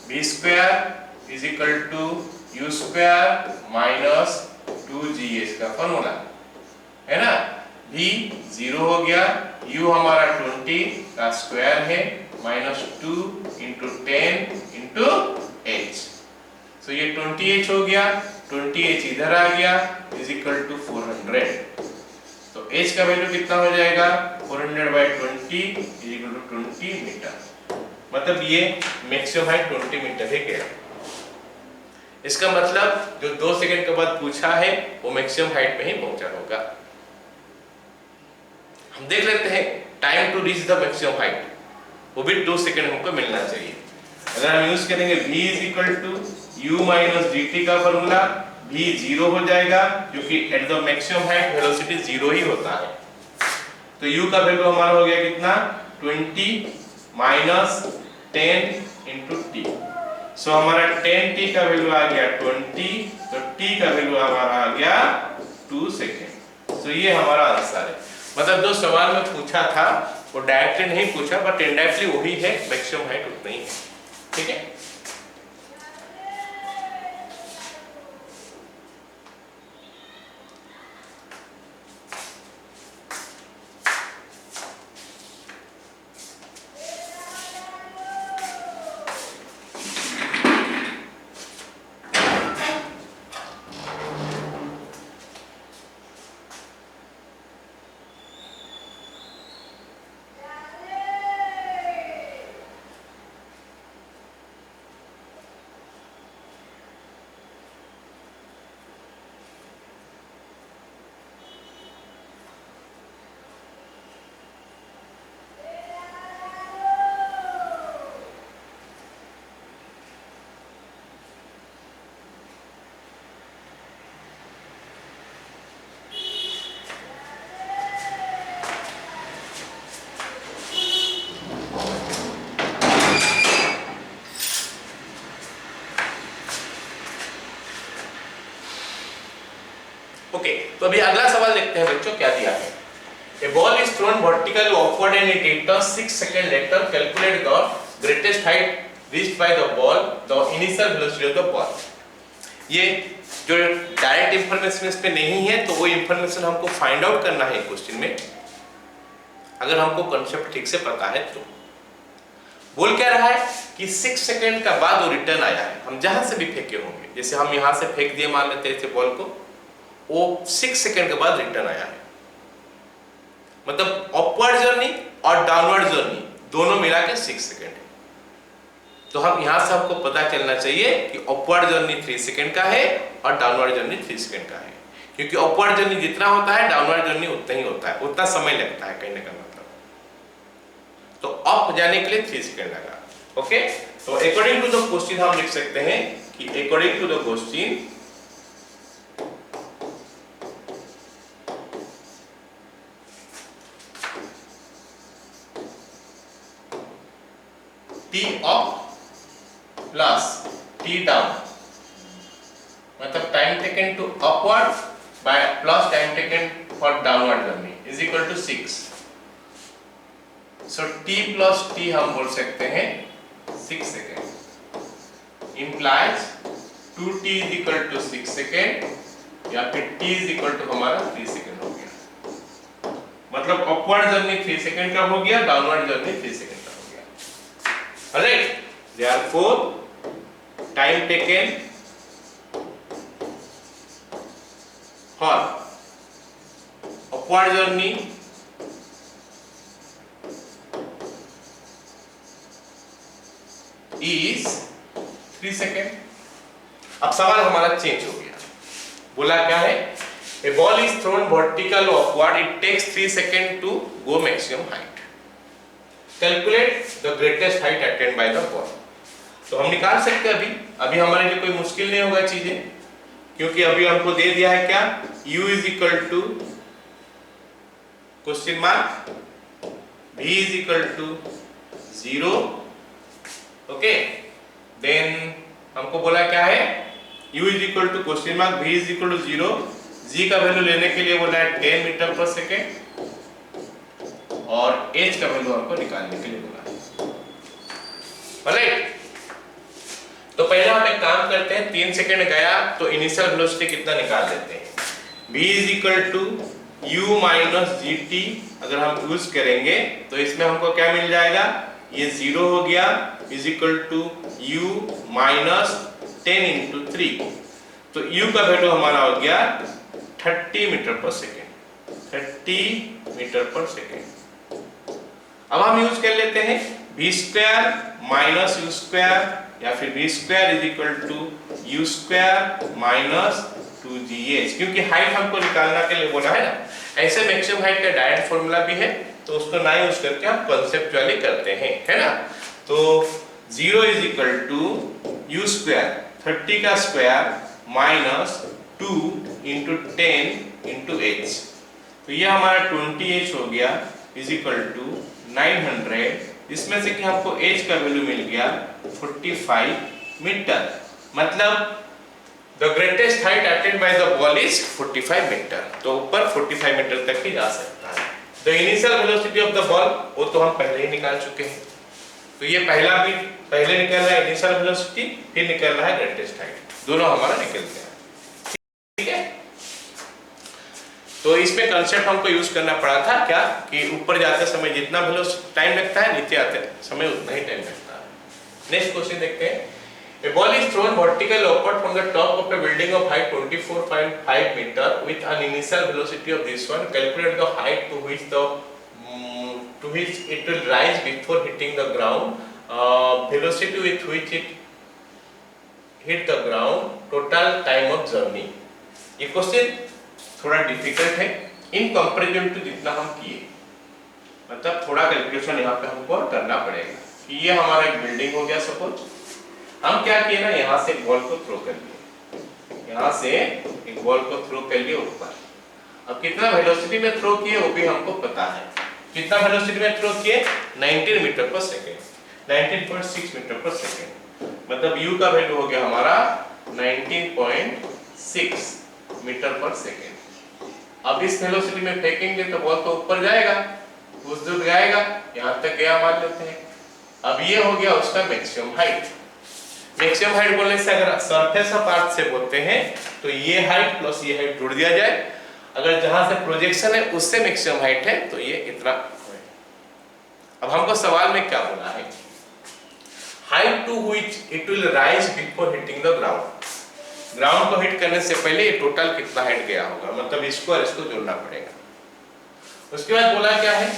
v square is equal to u square minus 2gs का फॉर्मूला है ना। v 0 हो गया, u हमारा 20 का स्क्वायर है माइनस 2 इंटू 10 इंटू h, तो ये 20h हो गया, 20h इधर आ गया इज इक्वल टू 400, तो h का वैल्यू कितना हो जाएगा 400 by 20 is equal to 20 metre, मतलब ये मैक्सिमम हाइट 20 मीटर है क्या। इसका मतलब जो 2 सेकंड के बाद पूछा है वो मैक्सिमम हाइट में ही पहुंचा होगा। हम देख लेते हैं time to reach the maximum height, वो भी 2 सेकंड हमको मिलना चाहिए। अगर हम यूज करेंगे v is equal to u minus dt का फॉर्मूला, v 0 हो जाएगा क्योंकि at the maximum height velocity 0 ही होता है, तो u का वैल्यू हमारा हो गया कितना 20 माइनस 10 इंटू t, सो हमारा 10t का वैल्यू आ गया 20, तो t का वैल्यू हमारा आ गया 2 सेकेंड, तो ये हमारा आंसर है। मतलब जो सवाल में पूछा था वो डायरेक्टली नहीं पूछा बट इनडायरेक्टली वही है, मैक्सिमम हाइट उतना ही है, ठीक है। ओके, तो अभी अगला सवाल देखते हैं बच्चों क्या दिया है। A ball is thrown vertically upward and it returns 6 seconds later. Calculate the greatest height reached by the ball, the initial velocity of the ball. ये जो डायरेक्ट इंफॉर्मेशन इस पे नहीं है तो वो इंफॉर्मेशन हमको फाइंड आउट करना है क्वेश्चन में, अगर हमको कॉन्सेप्ट ठीक से पता है तो। बोल क्या रहा है कि 6 सेकंड का बाद वो रिटर्न आया है, हम जहां से भी फेंके होंगे, जैसे हम यहां से फेंक दिए मान लेते हैं बॉल को, वो 6 सेकंड के बाद रिटर्न आया है, मतलब अपवर्ड जर्नी और डाउनवर्ड जर्नी दोनों मिला के 6 सेकंड है। तो हम यहां से हमको पता चलना चाहिए कि अपवर्ड जर्नी 3 सेकंड का है और डाउनवर्ड जर्नी 3 सेकंड का है, क्योंकि अपवर्ड जर्नी जितना होता है डाउनवर्ड जर्नी उतना ही होता है, उतना समय लगता है कहने का मतलब। तो अप जाने के लिए 3 सेकेंड लगा। ओके, तो अकॉर्डिंग टू द क्वेश्चन हम लिख सकते हैं कि according to the question T up plus T down, मतलब time taken to upward by plus time taken for downward journey is equal to 6। So t plus t हम बोल सकते हैं 6 second, implies 2t is equal to 6 second या फिर t is equal to हमारा 3 सेकेंड हो गया। मतलब अपवर्ड जर्नी 3 सेकेंड का हो गया, डाउनवर्ड जर्नी 3 सेकेंड का हो गया। Alright, therefore time taken for upward journey is 3 second. अब सवाल हमारा चेंज हो गया, बोला क्या है, a ball is thrown vertical upward, it takes 3 second to go maximum height, calculate the greatest height attained by the ball. तो हम निकाल सकते हैं अभी हमारे लिए कोई मुश्किल नहीं होगा चीजें, क्योंकि अभी हमको दे दिया है क्या, u is equal to question mark v is equal to 0। Okay, then हमको बोला क्या है, u is equal to question mark v is equal to 0, g का वैल्यू लेने के लिए बोला है 10 मीटर पर सेकेंड और h का वैल्यू हमको निकालने के लिए बोला है। ऑलराइट, तो पहले हम एक काम करते हैं, 3 सेकेंड गया तो इनिशियल वेलोसिटी कितना निकाल लेते हैं, v is equal to u minus gt अगर हम यूज करेंगे तो इसमें हमको क्या मिल जाएगा, ये 0 हो गया, is equal to u minus 10 into 3, तो u का वैल्यू हमारा हो गया 30 metre per second, 30 metre per second. अब हम यूज कर लेते हैं v square minus u square या फिर v square is equal to u square minus 2gh, क्योंकि हाइट हमको निकालना के लिए बोला है ना। ऐसे मैक्सिमम हाइट का डायरेक्ट फॉर्मूला भी है, तो उसको ना यूज करके हम कॉन्सेप्चुअली करते हैं, है ना। तो 0 is equal to u square 30 का square minus 2 into 10 into h, तो ये हमारा 20h हो गया इज इक्वल टू 900, इसमें से कि हमको h का वैल्यू मिल गया 45 मीटर, मतलब the greatest height attained by the ball is 45 metre, तो ऊपर 45 मीटर तक ही जा सकता है। The initial velocity of the ball वो तो हम पहले ही निकाल चुके हैं, तो ये पहला भी पहले निकल रहा है इनिशियल वेलोसिटी, फिर निकल रहा है ग्रेटेस्ट हाइट, दोनों हमारा निकल गया, ठीक है। तो इसमें कंसेप्ट हमको यूज करना पड़ा था क्या, कि ऊपर जाते समय जितना वेलोसिटी टाइम लगता है, नीचे आते समय उतना ही टाइम लगता है। नेक्स्ट क्वेश्चन देखते हैं, a ball is thrown vertical upward from the top of a building of height 24.5 meter with an initial velocity of this one, calculate the height to which it will rise before hitting the ground, velocity with which it hit the ground, total time of journey। ये क्वेश्चन थोड़ा डिफिकल्ट है इन कंपैरिजन टू जितना हम किए, मतलब थोड़ा कैलकुलेशन यहाँ पे हमको करना पड़ेगा। कि ये हमारा एक बिल्डिंग हो गया, सपोज हम क्या किए ना, यहाँ से एक बॉल को थ्रो कर लिए, यहाँ से एक बॉल को थ्रो कर लिए ऊपर। अब कितना वेलोसिटी में थ्रो किए वो भी हमको पता है, कितना वेलोसिटी में थ्रो किए 19 metre per second, 19.6 metre per second, मतलब u का वैल्यू हो गया हमारा 19.6 मीटर पर सेकेंड। अब इस वेलोसिटी में फेंकेंगे तो बॉल तो ऊपर जाएगा, कुछ दूर जाएगा, यहाँ तक गया मान लेते हैं। अब ये हो गया उसका मैक्सिमम हाइट। मैक्सिमम हाइट बोलने से अगर सरफेस ऑफ अर्थ से बोलते हैं तो ये हाइट प्लस ये हाइट जोड़ दिया जाए, अगर जहां से प्रोजेक्शन है उससे मैक्सिमम हाइट है तो ये इतना। अब हमको सवाल में क्या बोला है, height to which it will rise before hitting the ground, ground को हिट करने से पहले ये टोटल कितना हाइट गया होगा, मतलब इसको और इसको जोड़ना पड़ेगा। उसके बाद बोला क्या है,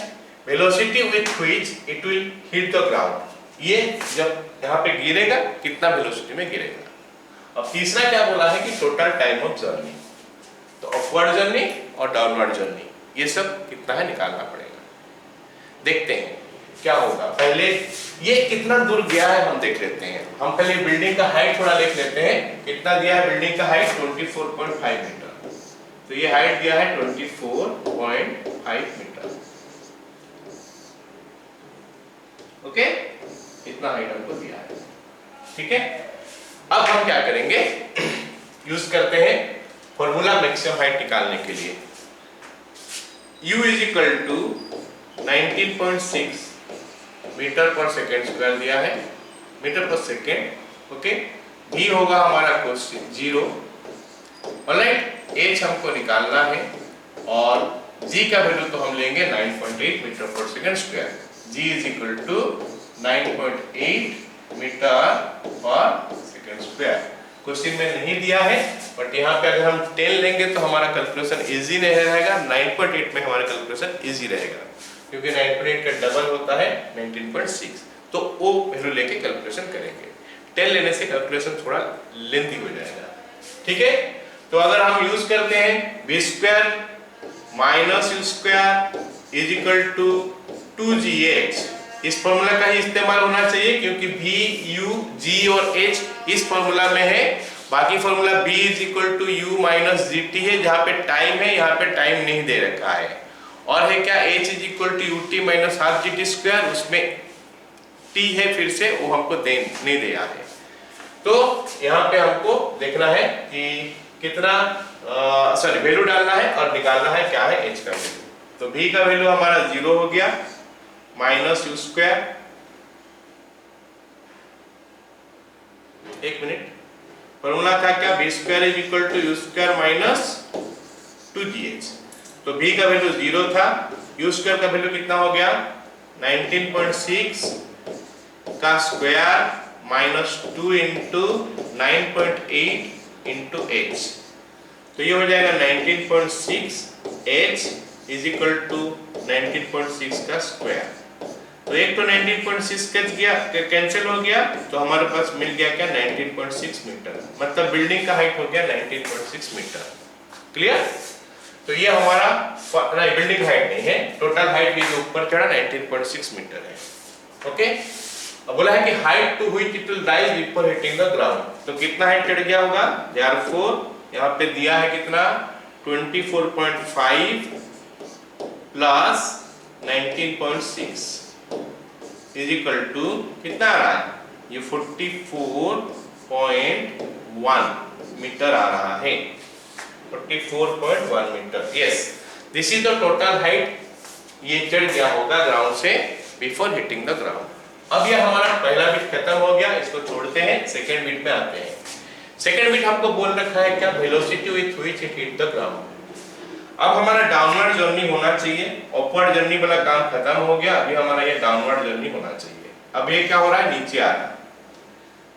velocity with which it will hit the ground, ये जब यहाँ पे गिरेगा कितना वेलोसिटी में गिरेगा। अब तीसरा क्या बोला है कि टोटल टाइम ऑफ जर्नी, तो अपवर्ड जर्नी और डाउनवर्ड जर्नी ये सब कितना है निकालना पड़ेगा। देखते हैं, क्या होगा, पहले ये कितना दूर गया है हम देख लेते हैं। हम पहले बिल्डिंग का हाइट थोड़ा लिख लेते हैं। कितना दिया है बिल्डिंग का हाइट 24.5 मीटर। तो ये हाइट दिया है 24.5 मीटर। ओके, इतना हाइट हमको दिया है। ठीक है, अब हम क्या करेंगे, यूज करते हैं फॉर्मूला मैक्सिमम हाइट निकालने के लिए। U is equal to 19.6 metre per second square दिया है, metre per second. Okay, V होगा हमारा क्वेश्चन 0। ऑलराइट, H हमको निकालना है और G का वैल्यू तो हम लेंगे 9.8 metre per second square. G is equal to 9.8 metre per second square. Question में नहीं दिया है, बट यहाँ पे अगर हम 10 लेंगे तो हमारा कैलकुलेशन इजी नहीं रहेगा। 9.8 में हमारा कैलकुलेशन इजी रहेगा, क्योंकि 9.8 का डबल होता है 19.6। तो वो वैल्यू लेके कैलकुलेशन करेंगे। 10 लेने से कैलकुलेशन थोड़ा लेंथी हो जाएगा। ठीक है, तो अगर हम यूज करते हैं b square minus u square is equal to 2gh, इस फॉर्मूला का ही इस्तेमाल होना चाहिए, क्योंकि v, u, g और h इस फॉर्मूला में है। बाकी formula b is equal to u minus gt है, जहाँ पे टाइम है, यहाँ पे टाइम नहीं दे रखा है। और है क्या, h is equal to ut minus half gt square, उसमें t है फिर से, वो हमको नहीं दिया है। तो यहाँ पे हमको देखना है कि कितना सॉरी वैल्यू डालना है और निकालना है क्या है h का वैल्यू। तो v का वैल्यू हमारा 0 हो गया, माइनस u स्क्वायर, एक मिनट, फॉर्मूला था क्या, b square is equal to u square minus 2gh। तो b का वैल्यू 0 था, u स्क्वायर का वैल्यू कितना हो गया, 19.6 का square minus 2 into 9.8 into h। तो ये हो जाएगा 19.6 h इज इक्वल टू 19.6 का स्क्वायर। तो एक तो 19.6 कैंसिल हो गया, तो हमारे पास मिल गया क्या, 19.6 मीटर। मतलब बिल्डिंग का हाइट हो गया 19.6 मीटर। क्लियर? तो ये हमारा नहीं, बिल्डिंग हाइट नहीं है, टोटल हाइट ये जो ऊपर चढ़ा 19.6 मीटर है। ओके, अब बोला है कि height to which it will rise before hitting the ground. तो कितना हाइट चढ़ गया होगा, देयरफॉर यहाँ पे दिया है कितना, 24.5 प्लस 19.6 इज इक्वल टू कितना आ रहा है, ये 44.1 मीटर आ रहा है। 44.1 metre, yes, this is the total height. ये चढ़ गया होगा ग्राउंड से बिफोर हिटिंग द ग्राउंड। अब ये हमारा पहला बिट खत्म हो गया, इसको छोड़ते हैं, सेकेंड बिट में आते हैं। सेकेंड बिट हमको बोल रखा है क्या, velocity with which it hit the ground. अब हमारा डाउनवर्ड जर्नी होना चाहिए, अपवर्ड जर्नी वाला काम खत्म हो गया, अभी हमारा ये डाउनवर्ड जर्नी होना चाहिए। अब ये क्या हो रहा है, नीचे आ रहा है,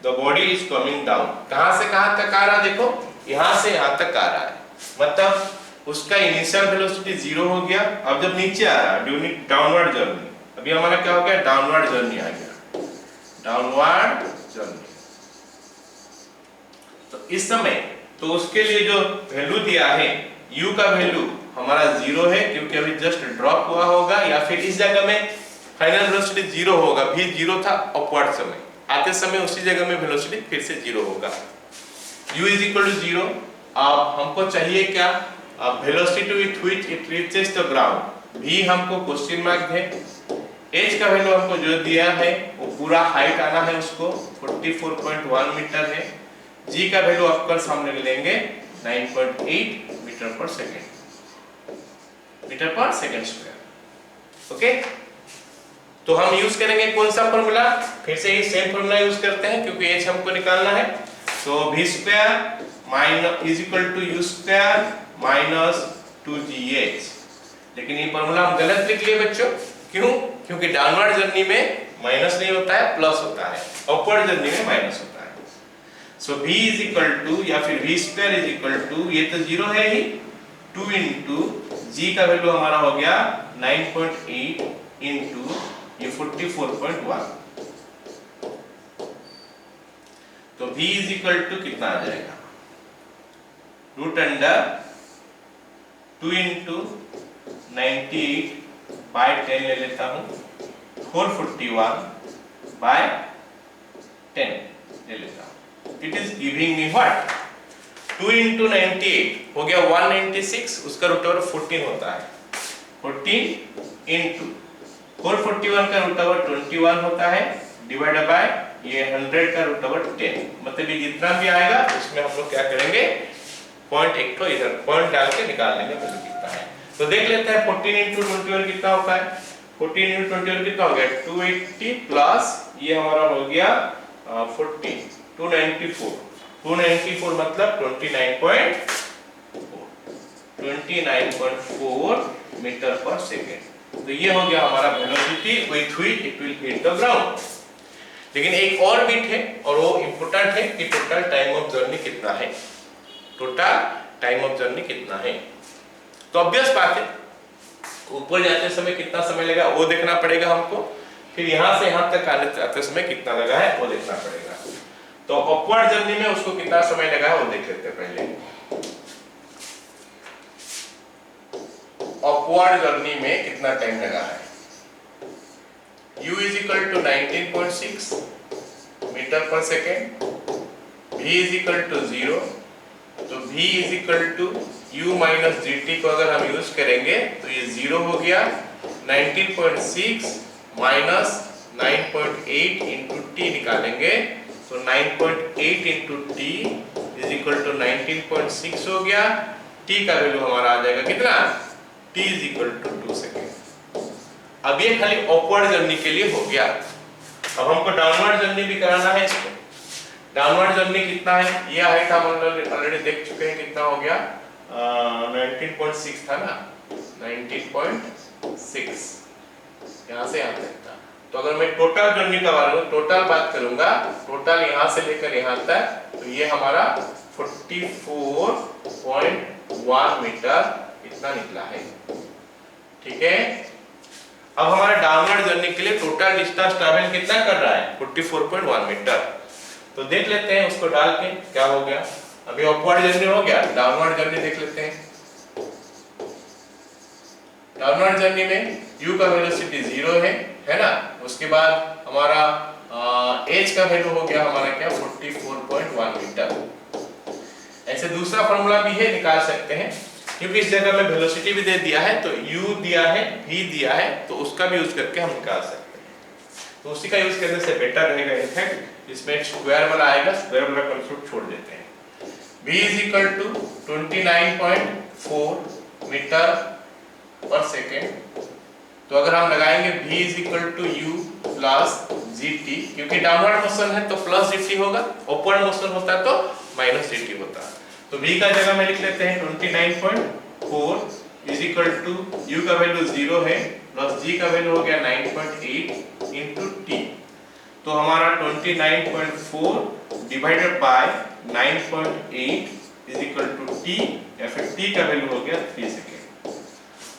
the body is coming down. कहां से कहां तक आ रहा है, देखो यहां से यहां तक आ रहा है, मतलब उसका इनिशियल वेलोसिटी 0 हो गया। अब जब नीचे आ रहा है ड्यूरिंग डाउनवर्ड जर्नी, अभी हमारा क्या हो गया, डाउनवर्ड जर्नी आ गया, डाउनवर्ड जर्नी। तो इस समय तो उसके लिए जो वैल्यू दिया है, u का वैल्यू हमारा 0 है, क्योंकि अभी जस्ट ड्रॉप हुआ होगा, या फिर इस जगह में फाइनल वेलोसिटी 0 होगा, भी 0 था अपवर्ड समय, आते समय उसी जगह में वेलोसिटी फिर से 0 होगा। u is equal to 0। अब हमको चाहिए क्या, velocity with which it reaches the ground. v हमको क्वेश्चन मार्क है, h का वैल्यू हमको जो दिया है वो पूरा हाइट आना है, उसको 44.1 मीटर है। g का वैल्यू ऑफकोर्स हम ले लेंगे 9.8 metre per second, metre per second square. Okay, तो हम यूज करेंगे कौन सा फॉर्मूला, फिर से ही सेम फॉर्मूला यूज करते हैं, क्योंकि h हमको निकालना है। तो v square minus is equal to u square minus 2gh। लेकिन ये फॉर्मूला हम गलत लिख लिए बच्चों, क्यों, क्योंकि डाउनवर्ड जर्नी में माइनस नहीं होता है, प्लस होता है, अपवर्ड जर्नी में माइनस होता है। So v is equal to, या फिर v square is equal to, ये तो 0 है ही, 2 इंटू g का वैल्यू हमारा हो गया 9.8 इंटू ये 44.1। तो v इज इक्वल टू कितना आ जाएगा, रूट अंडर 2 इंटू 98 बाय 10 ले लेता हूं, 441/10 ले लेता हूँ। It is giving me what 2 into 98 हो गया 196, उसका रूट ओवर 14 होता है। 14 into 441 का रूट ओवर 21 होता है डिवाइडेड बाय ये 100 का रूट ओवर 10, मतलब ये जितना भी आएगा उसमें हम लोग क्या करेंगे पॉइंट एक तो इधर पॉइंट डाल के निकाल लेंगे वैल्यू कितना है। तो देख लेते हैं 14 into 21 कितना होता है। 14 into 21 कितना हो गया 280 प्लस ये हमारा हो गया 14 294 मतलब 29.4 मीटर पर सेकेंड। तो ये हो गया हमारा velocity with which it will hit the ground. लेकिन एक और बिट है और वो इंपॉर्टेंट है कि टोटल टाइम ऑफ जर्नी कितना है। टोटल टाइम ऑफ जर्नी कितना है तो ऑब्वियस बात है ऊपर जाते समय कितना समय लगा वो देखना पड़ेगा हमको, फिर यहां से यहां तक आते समय कितना लगा है वो देखना पड़ेगा। तो अपवर्ड जर्नी में उसको कितना समय लगा है वो देख लेते हैं पहले। अपवर्ड जर्नी में कितना टाइम लगा है। u is equal to 19.6 metre per second, v is equal to 0, तो v is equal to u minus gt को अगर हम यूज करेंगे तो ये 0 हो गया। 19.6 minus 9.8 into t निकालेंगे तो 9.8 into t is equal to 19.6 हो गया। t का वैल्यू हमारा आ जाएगा कितना t is equal to 2 second. अब ये खाली अपवर्ड जर्नी के लिए हो गया। अब हमको डाउनवर्ड जर्नी भी कराना है इसको। डाउनवर्ड जर्नी कितना है ये हाइट हम ऑलरेडी देख चुके हैं कितना हो गया 19.6 था ना 19.6 यहाँ से यहाँ तक था। तो अगर मैं टोटल जर्नी का टोटल बात करूंगा टोटल यहाँ से लेकर यहाँ तक तो ये हमारा 44.1 मीटर इतना निकला है। ठीक है अब हमारे डाउनवर्ड जर्नी के लिए टोटल डिस्टेंस ट्रैवल कितना कर रहा है 44.1 मीटर। तो देख लेते हैं उसको डाल के क्या हो गया। अभी अपवर्ड जर्नी हो गया डाउनवर्ड जर्नी देख लेते हैं। डाउनवर्ड जर्नी में u का वेलोसिटी 0 है ना। उसके बाद हमारा h का वैल्यू हो गया हमारा क्या 44.1 मीटर। ऐसे दूसरा फार्मूला भी है निकाल सकते हैं क्योंकि इस जगह में वेलोसिटी भी दे दिया है तो u दिया है v दिया है तो उसका भी यूज करके हम निकाल सकते हैं। तो उसी का यूज करने से बेटर रहेगा इफेक्ट। इसमें स्क्वायर वाला आएगा स्क्वायर वाला कंसेप्ट छोड़ देते हैं। v is equal to 29.4 metre per second. तो अगर हम लगाएंगे v is equal to u plus gt क्योंकि डाउनवर्ड मोशन है तो प्लस gt होगा, अपवर्ड मोशन होता तो माइनस gt होता। तो v का जगह में लिख लेते हैं 29.4 is equal to u का वैल्यू 0 है प्लस g का वैल्यू हो गया 9.8 into t। तो हमारा 29.4 divided by 9.8 is equal to t या फिर t का वैल्यू हो गया 3 सेकेंड।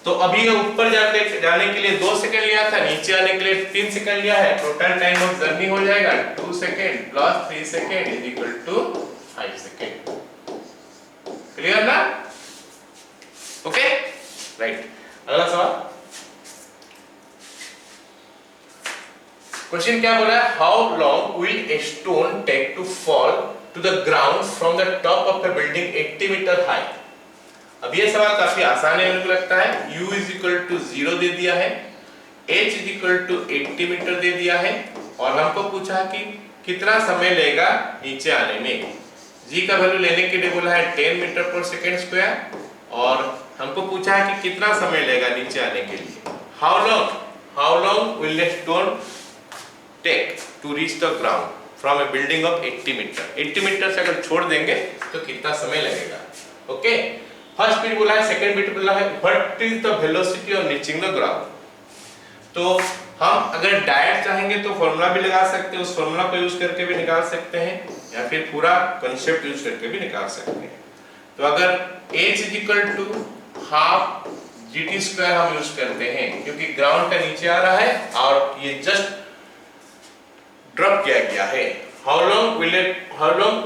तो अभी ऊपर जाने के लिए 2 सेकेंड लिया था, नीचे आने के लिए 3 सेकेंड लिया है। टोटल टाइम ऑफ जर्नी हो जाएगा 2 second plus 3 second is equal to 5 second. Clear ना? Okay right. अगला सवाल क्वेश्चन क्या बोला है how long will a stone take to fall to the ground from the top of a building 80 metre high. अब ये सवाल काफी आसान है मेरे को लगता है। u is equal to 0 दे दिया है, h is equal to 80 metre दे दिया है और हमको पूछा कि कितना समय लेगा नीचे आने में। g का वैल्यू लेने के लिए बोला है 10 मीटर पर सेकेंड स्क्वायर और हमको पूछा है कि कितना समय लेगा नीचे आने के लिए। How long will the stone take to reach the ground from a building of 80 metre. 80 metre से अगर छोड़ देंगे तो कितना समय लगेगा। ओके फर्स्ट बिट बोला है, सेकंड बिट बोला है what is the velocity on reaching the ground. तो हम अगर डायरेक्ट चाहेंगे तो फॉर्मूला भी लगा सकते हैं, उस फॉर्मूला को यूज करके भी निकाल सकते हैं या फिर पूरा कांसेप्ट यूज करके भी निकाल सकते हैं। तो अगर h is equal to half gt square हम यूज करते हैं क्योंकि ग्राउंड का नीचे आ रहा है और ये जस्ट ड्रॉप किया गया है। How long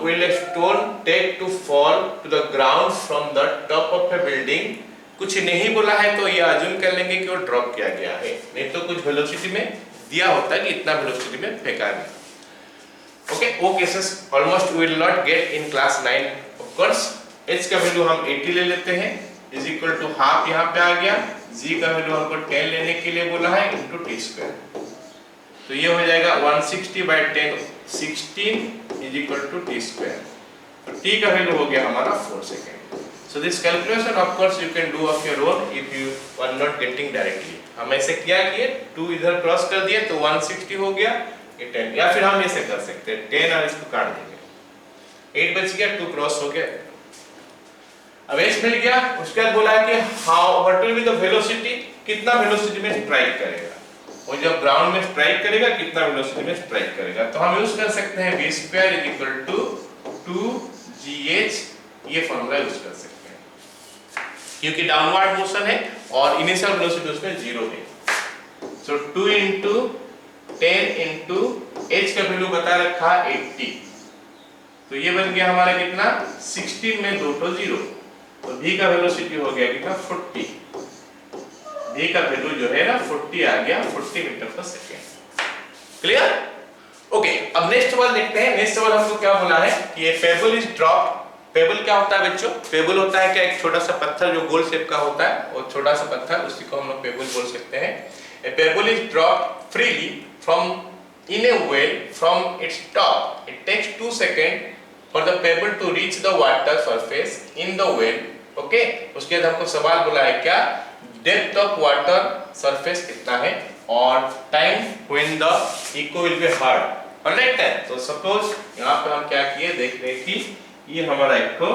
will a stone take to fall to the ground from the top of a building? कुछ नहीं बोला है तो ये अज्यूम कर लेंगे कि वो ड्रॉप किया गया है, नहीं तो कुछ वेलोसिटी में दिया होता है कि इतना वेलोसिटी में फेंका है। ओके, वो cases almost we will not get in class 9 of course. h का वैल्यू हम 80 ले लेते हैं इज इक्वल टू हाफ, यहाँ पे आ गया। g का वैल्यू हमको 10 लेने के लिए बोला है इनटू t स्क्वायर, तो ये हो जाएगा 160/10 16 is equal to t square. तो t का वैल्यू हो गया हमारा 4 second. So this calculation of course you can do of your own if you are not getting directly। हम ऐसे क्या किए, 2 इधर क्रॉस कर दिए तो 160 हो गया, ये 10, या फिर हम ऐसे कर सकते हैं 10 और इसको काट देंगे, 8 बच गया, 2 क्रॉस हो गया। अब h मिल गया, उसके बाद बोला है कि how what will be the velocity, कितना वेलोसिटी में स्ट्राइक करेगा, और जब ग्राउंड में स्ट्राइक करेगा कितना वेलोसिटी में स्ट्राइक करेगा। तो हम यूज कर सकते हैं v² = 2gh, ये फॉर्मूला यूज कर सकते हैं क्योंकि डाउनवर्ड मोशन है और इनिशियल वेलोसिटी उसमें 0 है। सो 2 * 10 * h का वैल्यू बता रखा 80, तो ये बन गया हमारा कितना 16 में 2 तो 0, तो v का वेलोसिटी हो गया कितना 40, v का वैल्यू जो है ना 40 आ गया, 40 metre per second. Clear? Okay, अब नेक्स्ट सवाल देखते हैं। नेक्स्ट सवाल हमको क्या बोला है कि ये पेबल इज ड्रॉप्ड। पेबल क्या होता है बच्चों? पेबल होता है क्या, एक छोटा सा पत्थर जो गोल शेप का होता है, और छोटा सा पत्थर उसी को हम लोग पेबल बोल सकते हैं। A pebble is dropped freely from in a well from its top. It takes 2 second for the pebble to reach the water surface in the well. Okay, उसके बाद हमको सवाल बोला है क्या, डेप्थ ऑफ वाटर सरफेस कितना है और time when the echo will be heard. Alright, तो सपोज यहाँ पे हम क्या किए, देख रहे हैं कि ये हमारा एक तो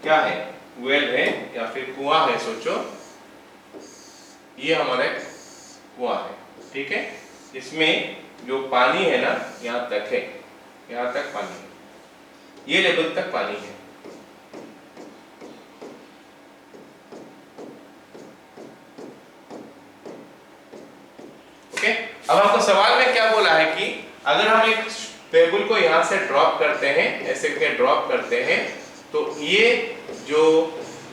क्या है, वेल है या फिर कुआं है, सोचो ये हमारा कुआं है, ठीक है। इसमें जो पानी है ना यहाँ तक है, यहाँ तक पानी है, ये लेवल तक पानी है। ओके, अब हमको सवाल में क्या बोला है कि अगर हम एक पेबल को यहाँ से ड्रॉप करते हैं, ऐसे करके ड्रॉप करते हैं, तो ये जो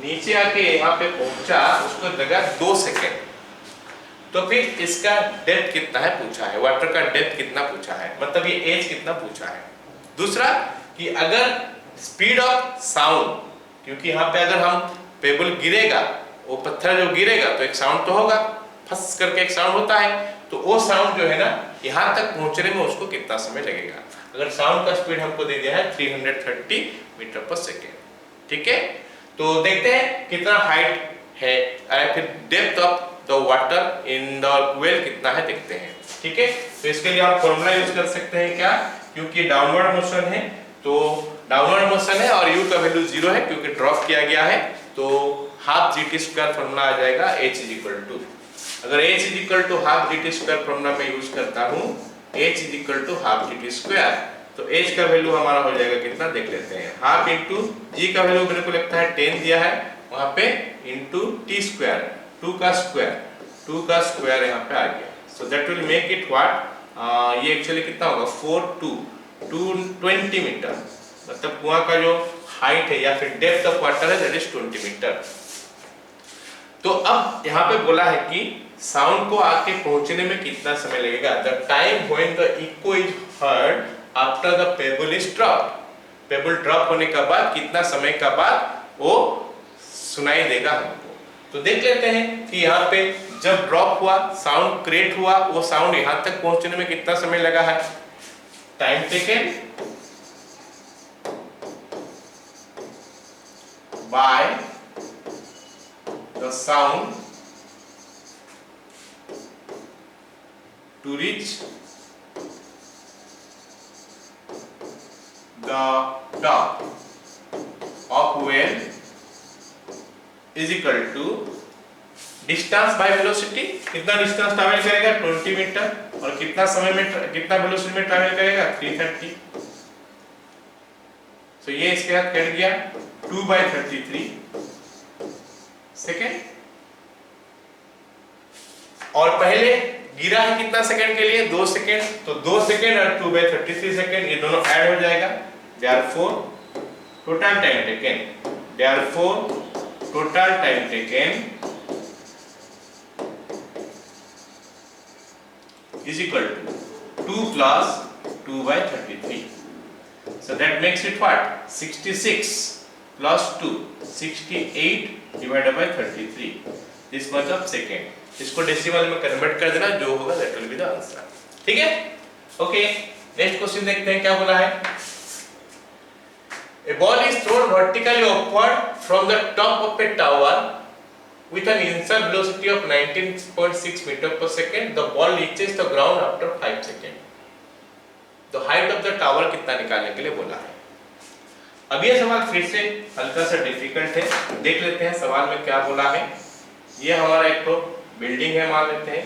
नीचे आके यहाँ पे पहुंचा उसको लगा 2 सेकेंड, तो फिर इसका डेप्थ कितना है पूछा है, वाटर का डेप्थ कितना पूछा है, मतलब ये एज कितना पूछा है। दूसरा कि अगर स्पीड ऑफ साउंड, क्योंकि यहाँ पे अगर हम पेबल गिरेगा, वो पत्थर जो गिरेगा तो एक साउंड तो होगा, फस करके एक साउंड होता है, तो वो साउंड जो है ना यहाँ तक पहुंचने में उसको कितना समय लगेगा। अगर साउंड का स्पीड हमको दे दिया है 330 मीटर पर सेकेंड, ठीक है। तो देखते हैं कितना हाइट है, फिर depth of the water in the well कितना है देखते हैं, ठीक है। तो इसके लिए आप फॉर्मूला यूज कर सकते हैं क्या, क्योंकि डाउनवर्ड मोशन है, तो डाउनवर्ड मोशन है और u का वैल्यू 0 है क्योंकि ड्रॉप किया गया है, तो हाफ gt² फॉर्मूला आ जाएगा h = अगर h = हाफ gt² फॉर्मूला में यूज करता हूँ, h = हाफ gt², तो h का वैल्यू हमारा हो जाएगा कितना देख लेते हैं, हाफ इंटू g का वैल्यू मेरे को लगता है 10 दिया है वहां पे, इंटू t², 2 का स्क्वायर यहाँ पे आ गया। So that will make it what, ये एक्चुअली कितना होगा 220 मीटर, मतलब कुआं का जो हाइट है या फिर डेप्थ ऑफ वाटर है दैट इज 20 मीटर। तो अब यहाँ पे बोला है कि साउंड को आके पहुंचने में कितना समय लगेगा, the time when the echo is heard after the pebble is dropped. Pebble drop होने के बाद कितना समय का बाद वो सुनाई देगा हमको। तो देख लेते हैं कि यहाँ पे जब ड्रॉप हुआ, साउंड क्रिएट हुआ, वो साउंड यहाँ तक पहुंचने में कितना समय लगा है, time taken by the sound to reach the top of well is equal to distance by velocity। कितना डिस्टेंस ट्रैवल करेगा 20 मीटर, और कितना समय में कितना वेलोसिटी में ट्रैवल करेगा 330। तो ये इसके साथ कट गया 2/33 सेकेंड, और पहले गिरा है कितना सेकंड के लिए 2 सेकंड, तो 2 सेकंड और 2/33 सेकंड ये दोनों ऐड हो जाएगा, therefore total time taken is equal to 2 plus 2 by 33. So that makes it what? 66 plus 2, 68 divided by 33. This much of second. इसको डेसिमल में कन्वर्ट कर देना, जो होगा that will be the answer. ठीक है? ओके, नेक्स्ट क्वेश्चन देखते हैं क्या बोला है. A ball is thrown vertically upward from the top of a tower with an initial velocity of 19.6 meter per second. The ball reaches the ground after 5 seconds. तो हाइट ऑफ द टावर कितना निकालने के लिए बोला है. अब ये सवाल फिर से हल्का सा डिफिकल्ट है, देख लेते हैं सवाल में क्या बोला है. ये हमारा एक तो बिल्डिंग है मान लेते हैं,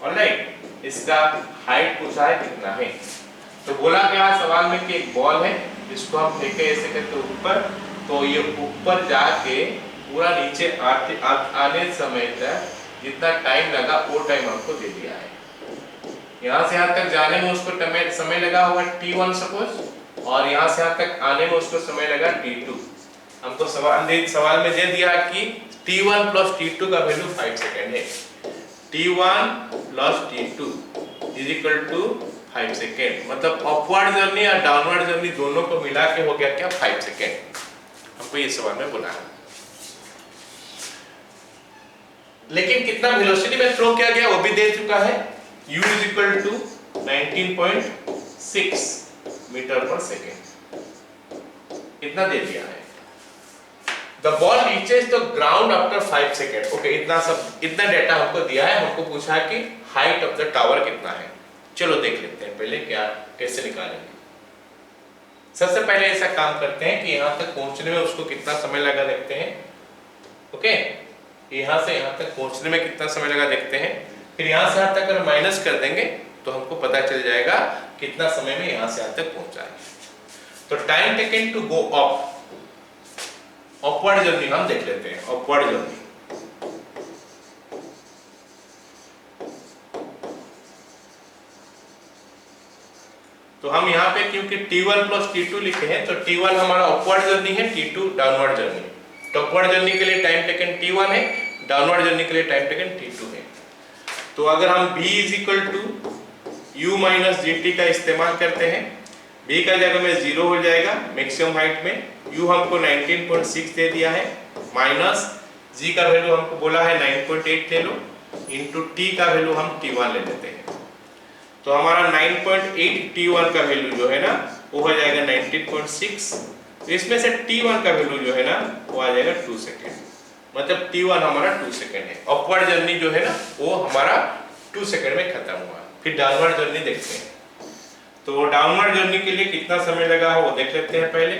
ऑलराइट. इसका हाइट पूछा है कितना है. तो बोला क्या सवाल में कि एक बॉल है जिसको हम फेंके ऐसे करके ऊपर, तो ये ऊपर जाके पूरा नीचे आने समय तक जितना टाइम लगा वो टाइम हमको दे दिया है. यहाँ से यहाँ तक जाने में उसको समय लगा होगा t1 सपोज, और यहाँ से यहाँ तक आने में उसको समय लगा t2. हमको सवाल में दे दिया कि t1 plus t2 का वैल्यू 5 सेकंड है. t1 plus t2 is equal to 5 second. मतलब अपवर्ड जर्नी और डाउनवर्ड जर्नी दोनों को मिला के हो गया क्या 5 सेकंड. हमको ये सवाल में बोला है. लेकिन कितना वेलोसिटी में थ्रो किया गया वो भी दे चुका है. u is equal to 19.6 metre per second. इतना दे दिया है. The ball reaches the ground after 5 seconds. Okay, इतना डेटा हमको दिया है. हमको पूछा है कि हाइट ऑफ द टावर कितना है. चलो देख लेते हैं पहले कैसे निकालेंगे. सबसे पहले ऐसा काम करते हैं कि यहाँ तक पहुंचने में उसको कितना समय लगा देखते हैं. ओके, यहाँ से यहाँ तक पहुंचने में कितना समय लगा देखते हैं. फिर यहाँ से यहाँ तक अगर माइनस कर देंगे तो हमको पता चल जाएगा कितना समय में यहाँ से यहाँ तक पहुंचा है. तो time taken to go up, upward journey हम देख लेते हैं. अपवर्ड जर्नी तो हम यहाँ पे क्योंकि t1 plus t2 लिखे हैं तो t1 हमारा अपवर्ड जर्नी है, t2 डाउनवर्ड जर्नी. तो अपवर्ड जर्नी के लिए टाइम टेकन t1 है, डाउनवर्ड जर्नी के लिए टाइम टेकन t2 है. तो अगर हम b is equal to u minus gt का इस्तेमाल करते हैं, b का जगह में 0 हो जाएगा मैक्सिमम हाइट में. u हमको 19.6 दे दिया है, माइनस g का वैल्यू हमको बोला है 9.8 ले लो, इनटू t का वैल्यू हम t1 ले लेते हैं. तो हमारा 9.8 t1 का वैल्यू जो है ना वो हो जाएगा 19.6. तो इसमें से t1 का वैल्यू जो है ना वो आ जाएगा 2 सेकेंड. मतलब t1 हमारा 2 सेकेंड है. अपवर्ड जर्नी जो है ना वो हमारा 2 सेकेंड में खत्म हुआ. फिर डाउनवर्ड जर्नी देखते हैं. तो डाउनवर्ड जर्नी के लिए कितना समय लगा वो देख लेते हैं पहले.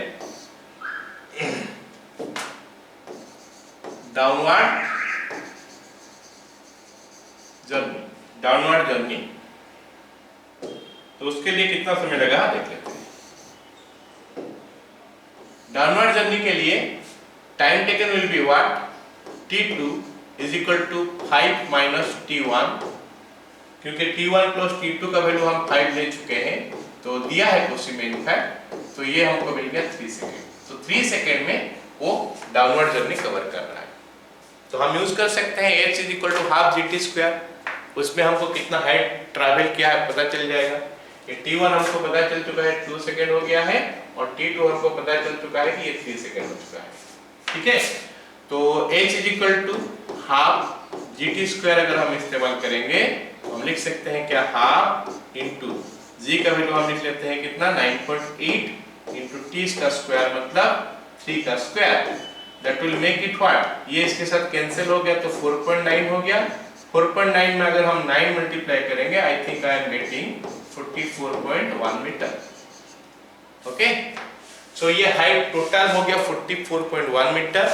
डाउनवर्ड जर्नी तो उसके लिए कितना समय लगा देख लेते हैं. डाउनवर्ड जर्नी के लिए time taken will be what, t2 is equal to 5 minus t1. क्योंकि t1 plus t2 का वैल्यू हम 5 ले चुके हैं तो दिया है क्वेश्चन में इनफैक्ट. तो ये हमको मिल गया 3 सेकेंड. तो 3 सेकेंड में वो डाउनवर्ड जर्नी कवर कर रहा है. तो हम यूज कर सकते हैं h is equal to half gt square. उसमें हमको कितना हाइट ट्रैवल किया है पता चल जाएगा. ये t1 हमको पता चल चुका है 2 सेकेंड हो गया है, और t2 हमको पता चल चुका है कि ये 3 सेकेंड हो चुका है. ठीक है. तो h is equal to half gt square अगर हम इस्तेमाल करेंगे तो हम लिख सकते हैं क्या, हाफ इंटू g का वैल्यू हम लिख लेते हैं कितना 9.8 इंटू t का स्क्वायर मतलब 3 का square. That will make it what, ये इसके साथ कैंसिल हो गया तो 4.9 हो गया. 4.9 में अगर हम 9 मल्टीप्लाई करेंगे I think I am getting 44.1 metre. Okay. So ये हाइट टोटल हो गया 44.1 मीटर.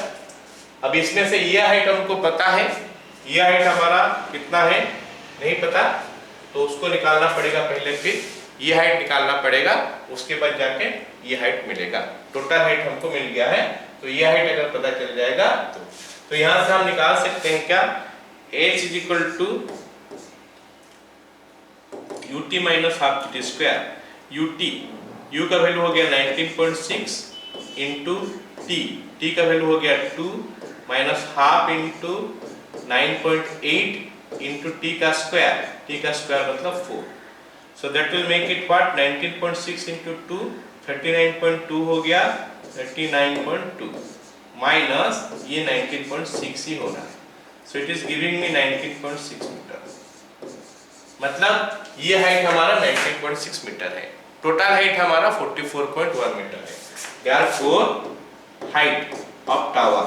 अब इसमें से ये हाइट हमको पता है, ये हाइट हमारा कितना है नहीं पता, तो उसको निकालना पड़ेगा पहले. फिर ये हाइट निकालना पड़ेगा, उसके बाद जाके ये हाइट मिलेगा. टोटल हाइट हमको मिल गया है, तो ये हाइट अगर पता चल जाएगा तो यहाँ से हम निकाल सकते हैं क्या, h is equal to ut minus half gt square. ut u का वैल्यू हो गया 19.6 इंटू t का वैल्यू हो गया 2 minus half into 9.8 into t का स्क्वायर मतलब 4, so that will make it what 19.6 into 2 39.2 हो गया 39.2 माइनस ये 19.6 ही होना है, so it is giving me 19.6 metre, मतलब ये हाइट हमारा 19.6 मीटर है, टोटल हाइट हमारा 44.1 मीटर है। Therefore height of tower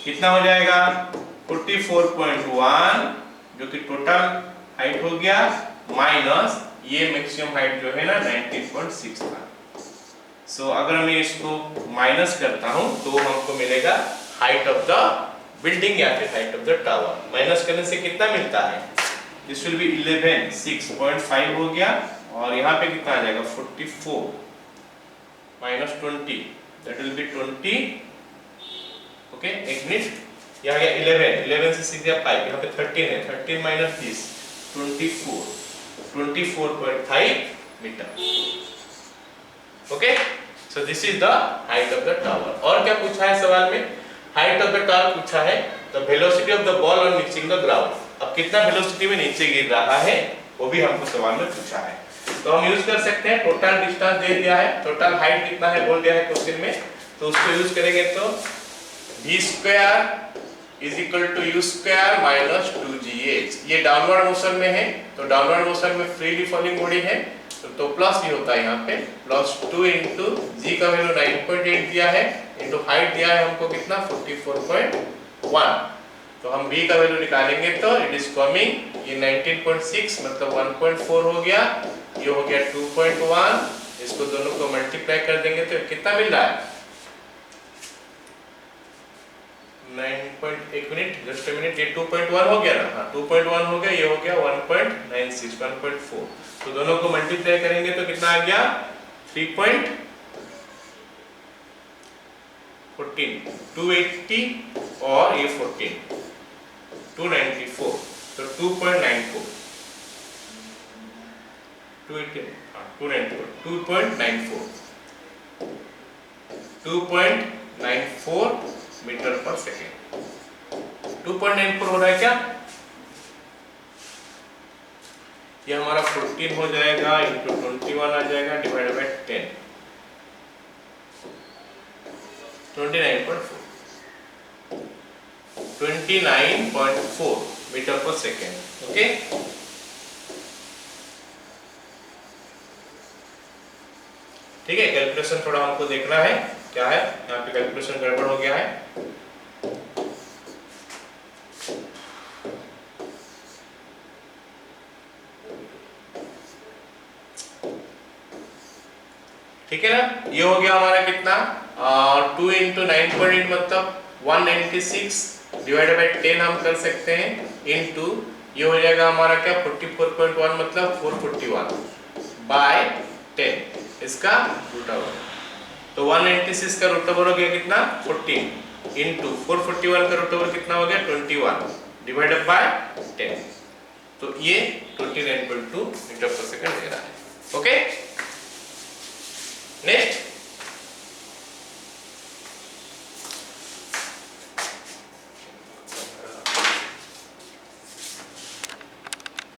कितना हो जाएगा 44.1 जो कि टोटल हाइट हो गया माइनस ये मैक्सिमम हाइट जो है ना 19.6 था। सो अगर मैं इसको माइनस करता हूं तो हमको मिलेगा हाइट ऑफ द बिल्डिंग या फिर height of the tower. Minus करने से कितना मिलता है, दिस विल बी 11 6.5 हो गया और यहाँ पे कितना आ जाएगा 44 minus 20 that will B 20। Okay एक मिनट, यहाँ गया 11 से सीधे 5, यहाँ पे 13 है, 13 minus 30 24.5 metre. Okay so this is the height of the tower. और क्या पूछा है सवाल में, हाइट ऑफ द टावर पूछा है the velocity of the ball on reaching the ground. अब कितना वेलोसिटी में नीचे गिर रहा है वो भी हमको सवाल में पूछा है, तो हम यूज कर सकते हैं टोटल डिस्टेंस दे दिया है, टोटल हाइट कितना है बोल दिया है क्वेश्चन में, तो उसको यूज करेंगे तो v square is equal to u square minus 2gh। ये डाउनवर्ड मोशन में है तो डाउनवर्ड मोशन में फ्रीली फॉलिंग बॉडी है तो प्लस भी होता है यहाँ पे प्लस 2 इंटू g का वैल्यू 9.8 दिया है इंटू हाइट दिया है हमको कितना 44.1, तो हम v का वैल्यू निकालेंगे तो इट इज कमिंग ये 19.6 मतलब 1.4 हो गया, ये हो गया 2.1, इसको दोनों को मल्टीप्लाई कर देंगे तो कितना मिल रहा है 9.1 मिनट जस्ट अ मिनट, ये 2.1 हो गया ना, हाँ 2.1 हो गया, ये हो गया 1.96 1.4, तो दोनों को मल्टीप्लाई करेंगे तो कितना आ गया 3.14 280 और ये 14 294, तो 2.94 2.94 मीटर पर सेकेंड। 2.94 हो रहा है क्या, ये हमारा 14 हो जाएगा इंटू 21 आ जाएगा divided by 10 29.4 metre per second. Okay ठीक है, कैलकुलेशन थोड़ा हमको देखना है क्या है, यहाँ पे कैलकुलेशन गड़बड़ हो गया है। ठीक है ना, ये हो गया हमारा कितना 2 इंटू 9.8 मतलब 196 डिवाइडेड बाय 10 हम कर सकते हैं इंटू ये हो जाएगा हमारा क्या 44.1 मतलब 441 बाय 10 इसका रूट ओवर, तो 196 का रूट ओवर हो गया कितना 14 इंटू 441 का रूट ओवर कितना हो गया 21 डिवाइडेड बाय 10, तो ये 29.2 मीटर पर सेकंड दे रहा है। Okay next